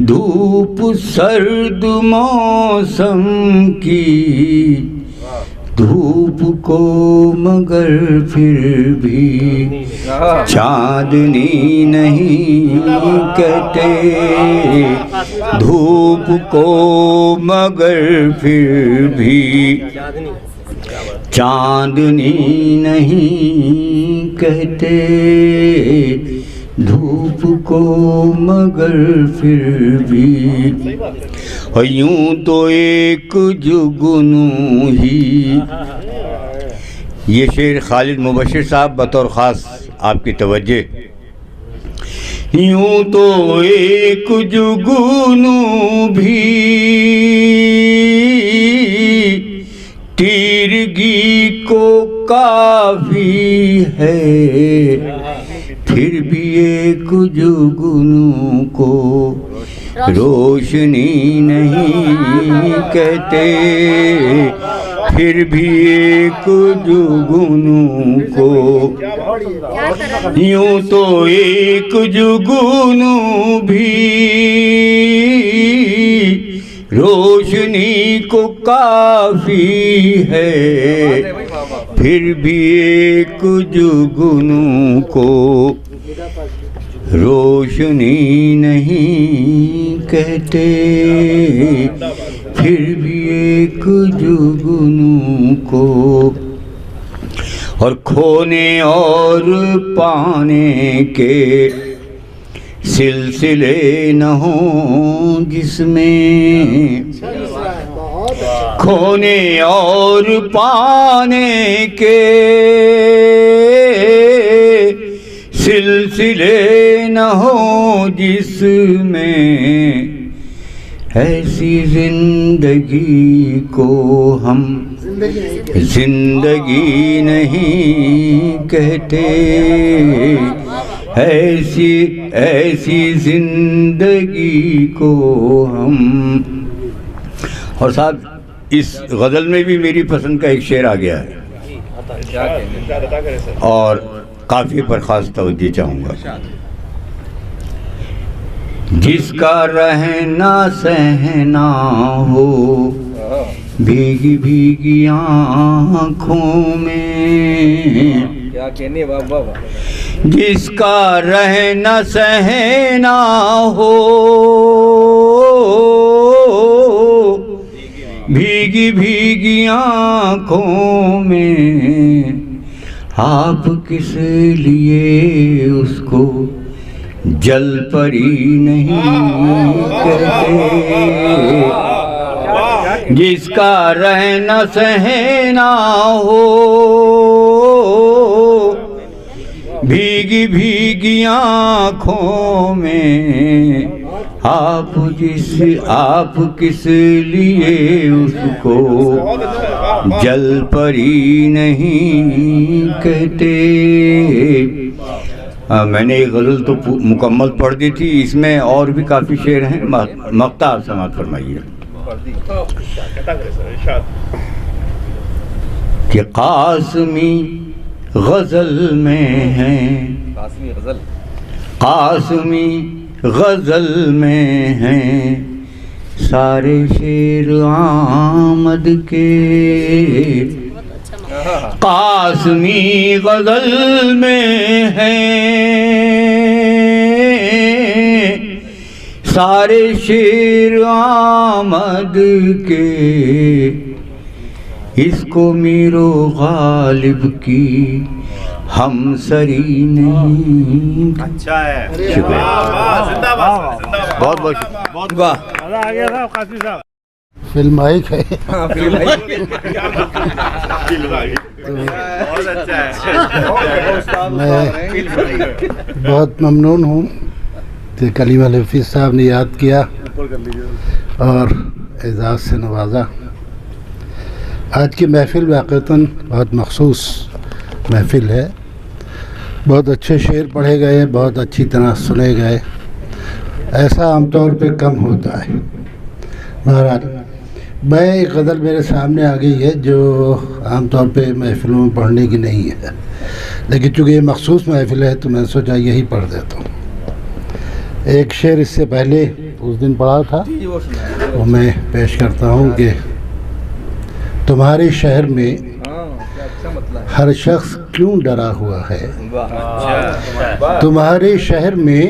धूप सर्द मौसम की, धूप को मगर फिर भी चांदनी नहीं कहते, धूप को मगर फिर भी चांदनी नहीं कहते, धूप को मगर फिर भी। और यूं तो एक जुगनू ही, ये शेर खालिद मुबशिर साहब बतौर ख़ास आपकी तवज्जे। यूं तो एक जुगनू भी तीरगी को काफी है, फिर भी एक जुगनू को रोशनी नहीं कहते, फिर भी एक जुगनू को। यूं तो एक जुगनू भी रोशनी को काफी है, फिर भी एक जुगनू को रोशनी नहीं कहते, फिर भी एक जुगनू को। और खोने और पाने के सिलसिले न हो जिसमें, खोने और पाने के सिलसिले न हो जिसमें, ऐसी जिंदगी को हम जिंदगी नहीं कहते, ऐसी जिंदगी को हम। और साहब इस गज़ल में भी मेरी पसंद का एक शेर आ गया है और काफ़ी पर ख़ास तवज्जो चाहूँगा। जिसका रहना सहना हो भीगी भीगी आँखों में, क्या कहने बाबा, जिसका रहना सहना हो भीगी भीगी आँखों में, आप किस लिए उसको जल परी नहीं कहते, जिसका रहना सहना हो भीगी भीगी आँखों में, आप किस लिए उसको जल परी नहीं कहते। मैंने ये गज़ल तो मुकम्मल पढ़ दी थी, इसमें और भी काफ़ी शेर हैं, मक्ता आप समाअत फरमाइए। कि कासमी गज़ल में है, कासमी गज़ल में हैं सारे शेर आमद के, कासमी गज़ल में हैं सारे शेर आमद के, इसको मीरो गालिब की हम सरी नहीं। अच्छा है, शुक्रिया, बहुत बहुत वाह, मजा आ गया साहब कासमी साहब। फिल्म आई है बहुत अच्छा है। मैं बहुत ममनून हूँ कि कलीम अल हफीज़ साहब ने याद किया और एजाज़ से नवाजा। आज की महफ़िल वाक़तन बहुत मख़सूस महफ़िल है, बहुत अच्छे शेर पढ़े गए, बहुत अच्छी तरह सुने गए। ऐसा आमतौर पे कम होता है। बहरहाल मैं एक गज़ल मेरे सामने आ गई है जो आमतौर पे महफ़िलों में पढ़ने की नहीं है, लेकिन चूँकि ये मख़सूस महफ़िल है तो मैं सोचा यही पढ़ देता हूँ। एक शेर इससे पहले उस दिन पढ़ा था, वो मैं पेश करता हूँ कि तुम्हारे शहर में हर शख्स क्यों डरा हुआ है, तुम्हारे शहर में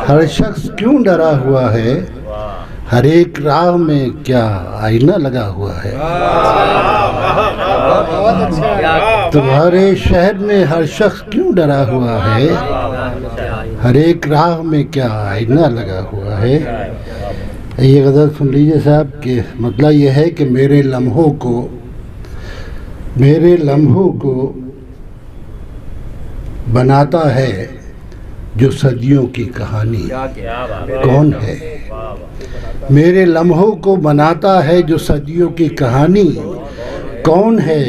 हर शख्स क्यों डरा हुआ है, हर एक राह में क्या आईना लगा हुआ है। तुम्हारे शहर में हर शख्स क्यों डरा हुआ है, हर एक राह में क्या आईना लगा हुआ है। ये गज़ल सुन लीजिए साहब कि मतलब ये है कि मेरे लम्हों को बनाता है जो सदियों की कहानी कौन है। मेरे लम्हों को बनाता है जो सदियों की कहानी कौन है।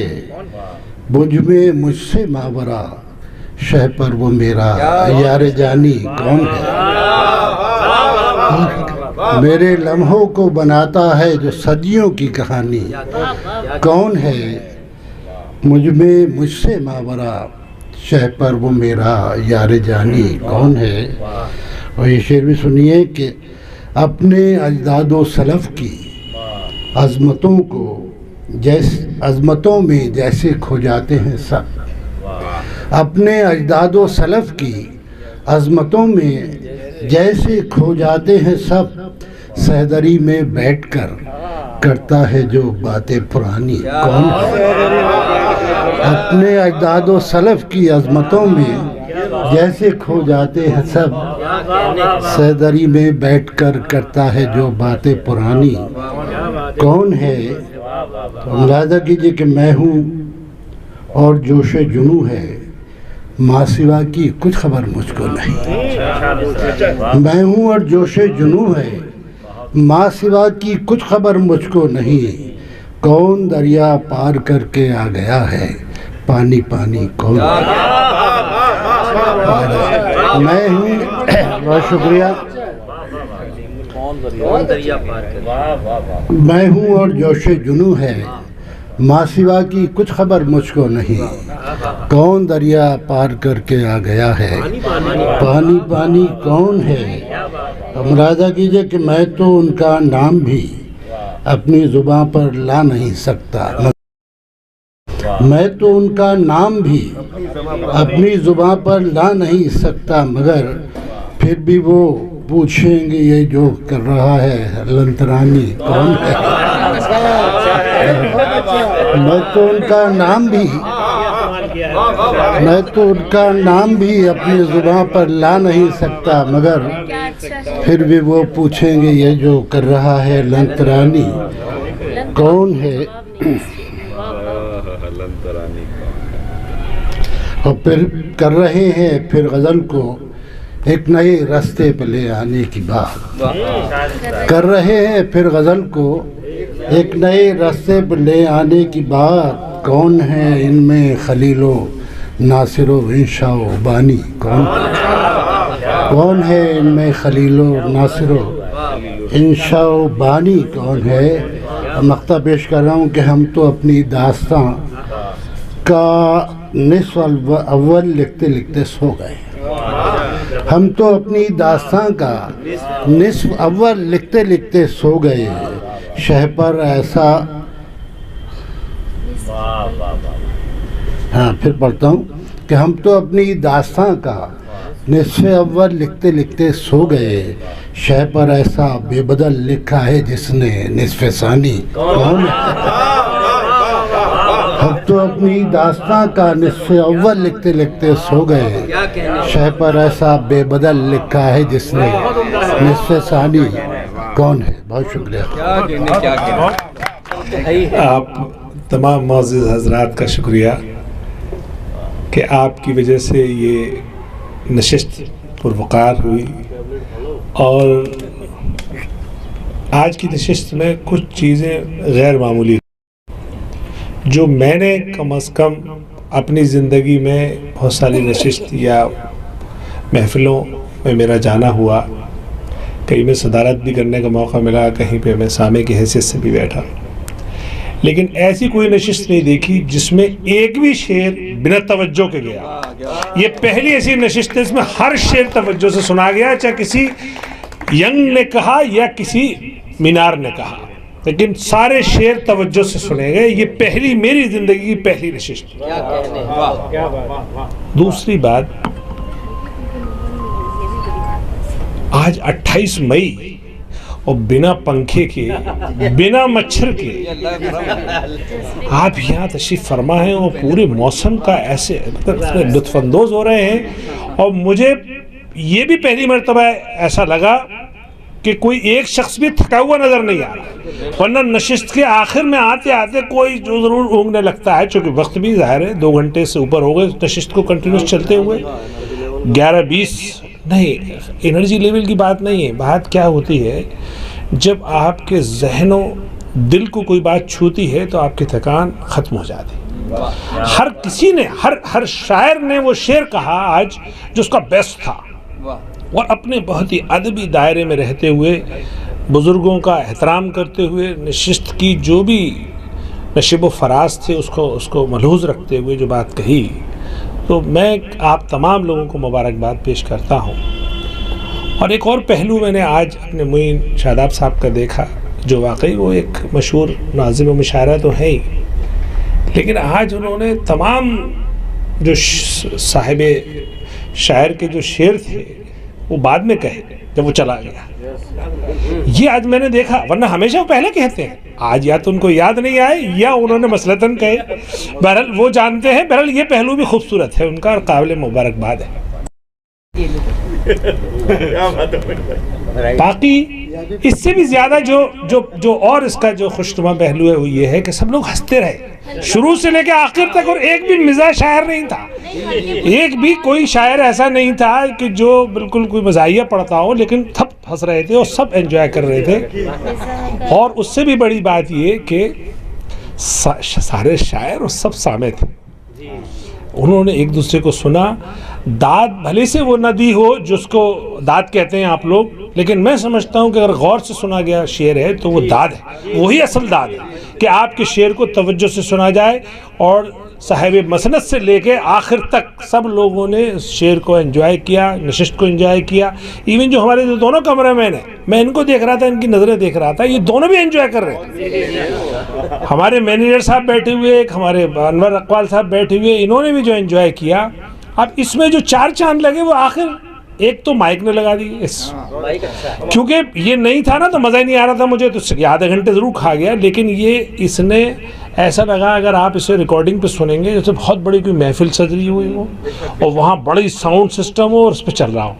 मुझ में मुझसे मावरा शह पर वो मेरा यार जानी कौन है। मेरे लम्हों को बनाता है जो सदियों की कहानी कौन है। मुझ में मुझसे मावरा शह पर वो मेरा यार जानी कौन है। और ये शेर भी सुनिए कि अपने अजदादो सलफ़ की अज़मतों को अज़मतों में जैसे खो जाते हैं सब। अपने अजदादो सलफ़ की अज़मतों में जैसे खो जाते हैं सब। सहदरी में बैठकर करता है जो बातें पुरानी कौन है। अपने अजदादो सलफ़ की अज़मतों में जैसे खो जाते हैं सब। सहदरी में बैठकर करता है जो बातें पुरानी कौन है। तो अंदाज़ा कीजिए कि मैं हूँ और जोश जुनू है, माँ सिवा की कुछ खबर मुझको नहीं। मैं हूँ और जोश जुनू है, माँ सिवा की कुछ खबर मुझको नहीं। कौन दरिया पार करके आ गया है, पानी पानी कौन। मैं हूँ, बहुत शुक्रिया। मैं हूँ और जोश जुनू है, माँ सिवा की कुछ खबर मुझको नहीं। कौन दरिया पार करके आ गया है, पानी पानी कौन है। अंदाज़ा कीजिए कि मैं तो उनका नाम भी अपनी ज़ुबान पर ला नहीं सकता। मैं तो उनका नाम भी अपनी ज़ुबान पर ला नहीं सकता, मगर फिर भी वो पूछेंगे ये जो कर रहा है लंतरानी कौन है। मैं तो उनका नाम भी अपनी ज़ुबान पर ला नहीं सकता, मगर फिर भी वो पूछेंगे ये जो कर रहा है लंतरानी कौन है। और फिर कर रहे हैं फिर गज़ल को एक नए रास्ते पे ले आने की बात। कर रहे हैं फिर गज़ल को एक नए रास्ते पे ले आने की बात। कौन है इनमें खलीलो नासिरो इंशाओ बानी कौन है इनमें खलीलो नासिरो इंशाओ बानी कौन है। मक्ता पेश कर रहा हूँ कि हम तो अपनी दास्तां का निस्फ अव्वल लिखते लिखते सो गए। हम तो अपनी दास्तां का निस्फ अव्वल लिखते लिखते सो गए। शह पर ऐसा, हाँ फिर पढ़ता हूँ कि हम तो अपनी दास्तां का निस्फ अव्वल लिखते लिखते सो गए। शह पर ऐसा बेबदल लिखा है जिसने निस्फ सानी। कौन है? हम तो अपनी दास्तां का निस्फ अव्वल लिखते लिखते सो गए। शह पर ऐसा बेबदल लिखा है जिसने निस्फ सानी। कौन है? बहुत शुक्रिया। आप तमाम मोअज़्ज़िज़ हज़रात का शुक्रिया कि आपकी वजह से ये नशिस्त पुरवकार हुई। और आज की नशिस्त में कुछ चीज़ें गैर मामूली जो मैंने कम अज़ कम अपनी ज़िंदगी में बहुत सारी नशिस्त या महफ़िलों में मेरा जाना हुआ। कहीं में सदारत भी करने का मौका मिला, कहीं पे मैं सामे की हैसियत से भी बैठा, लेकिन ऐसी कोई नशिस्त नहीं देखी जिसमें एक भी शेर बिना तवज्जो के गया। ये पहली ऐसी नशिस्त है इसमें हर शेर तवज्जो से सुना गया, चाहे किसी यंग ने कहा या किसी मीनार ने कहा, लेकिन सारे शेर तवज्जो से सुने गए। ये पहली मेरी जिंदगी की पहली नशिस्त। दूसरी बात, आज 28 मई और बिना पंखे के, बिना मच्छर के आप यहाँ तशरीफ फरमा हैं और पूरे मौसम का ऐसे लुत्फानंदोज हो रहे हैं। और मुझे ये भी पहली मर्तबा ऐसा लगा कि कोई एक शख्स भी थका हुआ नज़र नहीं आ रहा, वरना नशिस्त के आखिर में आते आते कोई जो ज़रूर ऊँगने लगता है, चूँकि वक्त भी ज़ाहिर है 2 घंटे से ऊपर हो गए नशिस्त को कंटिन्यूस चलते हुए। 11-20 नहीं, एनर्जी लेवल की बात नहीं है। बात क्या होती है, जब आपके ज़हनों दिल को कोई बात छूती है तो आपकी थकान ख़त्म हो जाती है। हर किसी ने, हर शायर ने वो शेर कहा आज जो उसका बेस्ट था, और अपने बहुत ही अदबी दायरे में रहते हुए, बुज़ुर्गों का एहतराम करते हुए, नशिस्त की जो भी नशीब व फराज थे उसको मलहूज़ रखते हुए जो बात कही, तो मैं आप तमाम लोगों को मुबारकबाद पेश करता हूँ। और एक और पहलू मैंने आज अपने मोइन शादाब साहब का देखा, जो वाकई वो एक मशहूर नाज़िम व मुशायरा तो है ही, लेकिन आज उन्होंने तमाम जो साहिब शायर के जो शेर थे वो बाद में कहे जब वो चला गया। ये आज मैंने देखा, वरना हमेशा वो पहले कहते हैं, आज या तो उनको याद नहीं आए या उन्होंने मसलतन कहे। बहरहाल वो जानते हैं। बहरहाल ये पहलू भी खूबसूरत है उनका और काबिल मुबारकबाद है। बाकी इससे भी ज़्यादा जो और इसका जो खुशनुमा पहलू है वो ये है कि सब लोग हंसते रहे शुरू से लेकर आखिर तक, और एक भी मिजाज शायर नहीं था, एक भी कोई शायर ऐसा नहीं था कि जो बिल्कुल कोई मज़ाहिया पढ़ता हो, लेकिन सब हंस रहे थे और सब एंजॉय कर रहे थे। और उससे भी बड़ी बात ये कि सारे शायर और सब सामे थे, उन्होंने एक दूसरे को सुना। दाद भले से वो नदी हो जिसको दाद कहते हैं आप लोग, लेकिन मैं समझता हूँ कि अगर गौर से सुना गया शेर है तो वो दाद है, वही असल दाद है कि आपके शेर को तवज्जो से सुना जाए। और साहिब मसनद से लेके आखिर तक सब लोगों ने शेर को एंजॉय किया, नशिस्त को एंजॉय किया। इवन जो हमारे जो दोनों कैमरामैन हैं, मैं इनको देख रहा था, इनकी नज़रें देख रहा था, ये दोनों भी एंजॉय कर रहे थे। हमारे मैनेजर साहब बैठे हुए, एक हमारे अनवर अकवाल साहब बैठे हुए, इन्होंने भी जो एंजॉय किया। अब इसमें जो 4 चांद लगे वो आखिर एक तो माइक ने लगा दी, क्योंकि ये नहीं था ना तो मज़ा ही नहीं आ रहा था मुझे, तो आधे घंटे ज़रूर खा गया। लेकिन ये इसने ऐसा लगा अगर आप इसे रिकॉर्डिंग पे सुनेंगे जैसे बहुत बड़ी कोई महफिल सजरी हुई हो और वहाँ बड़ी साउंड सिस्टम हो और उस पर चल रहा हो।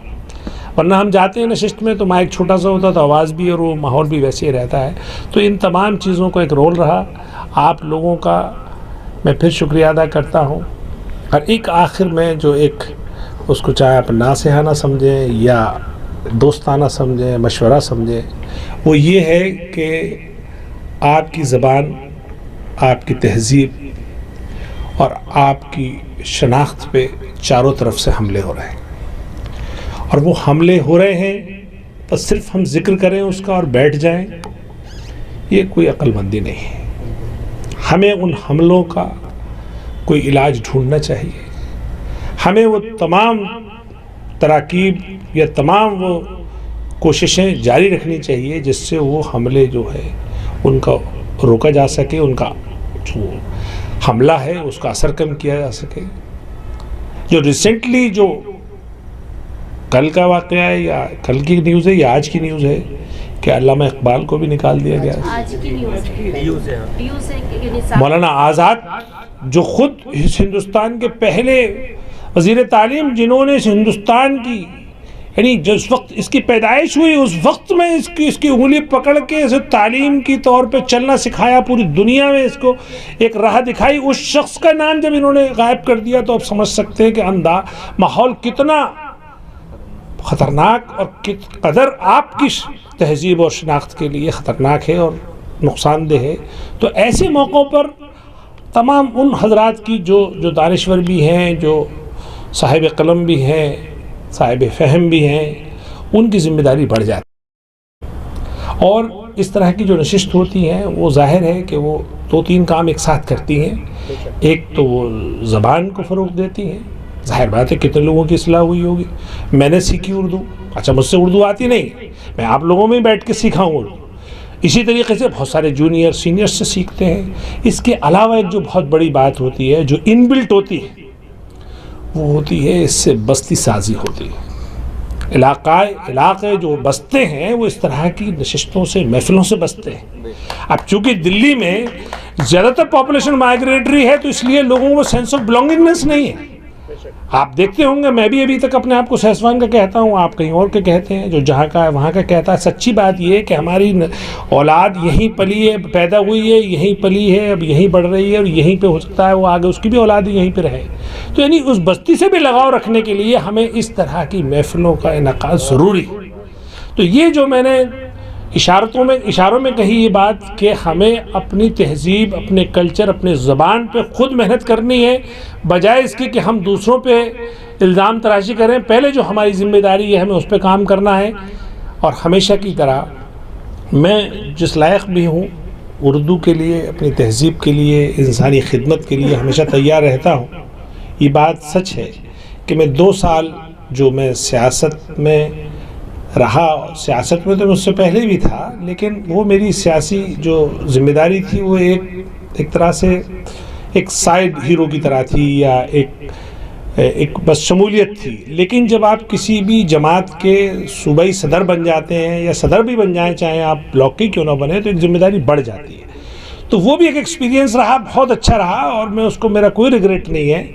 वरना हम जाते हैं नशिस्त में तो माइक छोटा सा होता, तो आवाज़ भी और वो माहौल भी वैसे ही रहता है। तो इन तमाम चीज़ों का एक रोल रहा। आप लोगों का मैं फिर शुक्रिया अदा करता हूँ। और एक आखिर में जो एक उसको चाहे आप नासेहाना समझें या दोस्ताना समझें, मशवरा समझें, वो ये है कि आपकी ज़बान, आपकी तहज़ीब और आपकी शनाख्त पे चारों तरफ से हमले हो रहे हैं। और वो हमले हो रहे हैं तो सिर्फ हम जिक्र करें उसका और बैठ जाएं, ये कोई अक्लमंदी नहीं है। हमें उन हमलों का कोई इलाज ढूंढना चाहिए। हमें वो तमाम तराकीब या तमाम वो कोशिशें जारी रखनी चाहिए जिससे वो हमले जो है उनका रोका जा सके, उनका जो हमला है उसका असर कम किया जा सके। जो रिसेंटली जो कल का वाक़या है या कल की न्यूज़ है या आज की न्यूज़ है कि अल्लामा इकबाल को भी निकाल दिया गया। आज की न्यूज़ है। मौलाना आज़ाद जो खुद इस हिंदुस्तान के पहले वज़ीर तालीम जिन्होंने इस हिंदुस्तान की यानी जिस वक्त इसकी पैदाइश हुई उस वक्त में इसकी उंगली पकड़ के इसे तालीम की तौर पे चलना सिखाया, पूरी दुनिया में इसको एक राह दिखाई, उस शख्स का नाम जब इन्होंने गायब कर दिया तो आप समझ सकते हैं कि माहौल कितना ख़तरनाक और कित कदर आपकी तहजीब और शनाख्त के लिए ख़तरनाक है और नुकसानदेह है। तो ऐसे मौक़ों पर तमाम उन हजरात की जो दानिश्वर भी हैं, जो साहिब कलम भी हैं, साहिब फ़हम भी हैं, उनकी ज़िम्मेदारी बढ़ जाती है। और इस तरह की जो नशिस्त होती हैं वो ज़ाहिर है कि वो 2-3 काम एक साथ करती हैं। एक तो वो ज़बान को फ़रोग़ देती हैं, ज़ाहिर बात है कितने लोगों की इस्लाह हुई होगी। मैंने सीखी उर्दू, अच्छा मुझसे उर्दू आती नहीं, मैं आप लोगों में बैठ के सीखा हूँ उर्दू। इसी तरीके से बहुत सारे जूनियर सीनियर से सीखते हैं। इसके अलावा एक जो बहुत बड़ी बात होती है जो इनबिल्ट होती है वो होती है इससे बस्ती साजी होती है। इलाके जो बसते हैं वो इस तरह की नशिस्तों से, महफिलों से बसते हैं। अब चूँकि दिल्ली में ज़्यादातर पॉपुलेशन माइग्रेटरी है तो इसलिए लोगों को सेंस ऑफ बिलोंगिंगनेस नहीं है। आप देखते होंगे, मैं भी अभी तक अपने आप को सहसवान का कहता हूँ, आप कहीं और के कहते हैं, जो जहाँ का है वहाँ का कहता है। सच्ची बात ये है कि हमारी औलाद यहीं पली है, पैदा हुई है, यहीं पली है, अब यहीं बढ़ रही है और यहीं पे हो सकता है वो आगे उसकी भी औलाद यहीं पे रहे। तो यानी उस बस्ती से भी लगाव रखने के लिए हमें इस तरह की महफिलों का इनेकाद ज़रूरी। तो ये जो मैंने इशारों में कही ये बात कि हमें अपनी तहजीब, अपने कल्चर, अपने ज़बान पे ख़ुद मेहनत करनी है, बजाय इसके कि हम दूसरों पे इल्ज़ाम तराशी करें। पहले जो हमारी ज़िम्मेदारी है हमें उस पर काम करना है। और हमेशा की तरह मैं जिस लायक भी हूँ उर्दू के लिए, अपनी तहजीब के लिए, इंसानी खिदमत के लिए हमेशा तैयार रहता हूँ। ये बात सच है कि मैं 2 साल जो मैं सियासत में रहा, सियासत में तो मुझसे पहले भी था, लेकिन वो मेरी सियासी जो ज़िम्मेदारी थी वो एक तरह से एक साइड हीरो की तरह थी या एक बस शमूलियत थी। लेकिन जब आप किसी भी जमात के सूबाई सदर बन जाते हैं या सदर भी बन जाएं, चाहे आप ब्लॉक के क्यों ना बने, तो एक ज़िम्मेदारी बढ़ जाती है। तो वो भी एक एक्सपीरियंस रहा, बहुत अच्छा रहा और मैं उसको, मेरा कोई रिग्रेट नहीं है।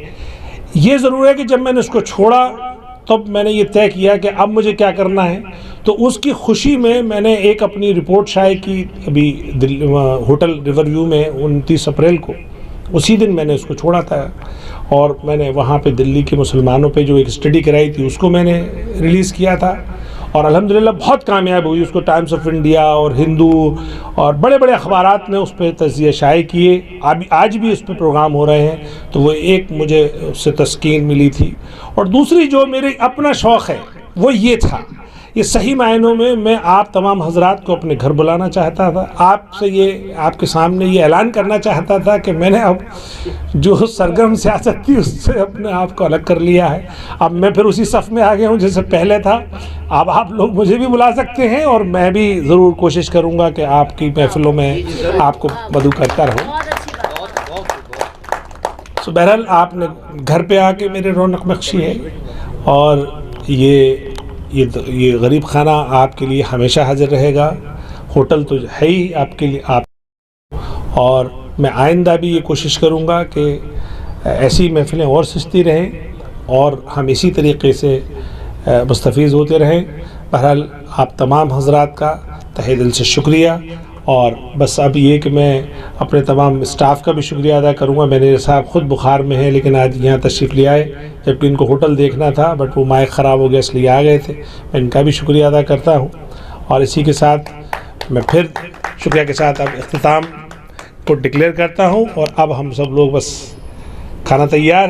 ये ज़रूर है कि जब मैंने उसको छोड़ा तब मैंने ये तय किया कि अब मुझे क्या करना है। तो उसकी खुशी में मैंने एक अपनी रिपोर्ट शाये की अभी होटल रिवरव्यू में 29 अप्रैल को, उसी दिन मैंने उसको छोड़ा था। और मैंने वहाँ पे दिल्ली के मुसलमानों पे जो एक स्टडी कराई थी उसको मैंने रिलीज़ किया था और अल्हम्दुलिल्लाह बहुत कामयाब हुई। उसको टाइम्स ऑफ इंडिया और हिंदू और बड़े बड़े अखबारात ने उस पर तज़किया शाये किए। आज भी उस पर प्रोग्राम हो रहे हैं। तो वो एक मुझे उससे तस्कीन मिली थी। और दूसरी जो मेरे अपना शौक़ है वो ये था, ये सही मायनों में मैं आप तमाम हजरात को अपने घर बुलाना चाहता था। आपसे ये, आपके सामने ये ऐलान करना चाहता था कि मैंने अब जो सरगर्म सियासत थी उससे अपने आप को अलग कर लिया है। अब मैं फिर उसी सफ़ में आ गया हूँ जैसे पहले था। अब आप लोग मुझे भी बुला सकते हैं और मैं भी ज़रूर कोशिश करूँगा कि आपकी महफिलों में आपको मदऊ करता रहूँ। तो बहरहाल आपने घर पे आके मेरे रौनक बख्शी है और ये गरीब खाना आपके लिए हमेशा हाजिर रहेगा। होटल तो है ही आपके लिए आप, और मैं आइंदा भी ये कोशिश करूँगा कि ऐसी महफिलें और सजती रहें और हम इसी तरीके से मुस्तफ़ीज़ होते रहें। बहरहाल आप तमाम हजरात का तहे दिल से शुक्रिया। और बस अब ये कि मैं अपने तमाम स्टाफ़ का भी शुक्रिया अदा करूँगा। मैनेजर साहब ख़ुद बुखार में हैं लेकिन आज यहाँ तशरीफ़ ले आए, जबकि इनको होटल देखना था बट वो माइक ख़राब हो गया इसलिए आ गए थे। मैं इनका भी शुक्रिया अदा करता हूँ। और इसी के साथ मैं फिर शुक्रिया के साथ अब इख्तिताम को डिक्लेयर करता हूँ। और अब हम सब लोग बस, खाना तैयार है।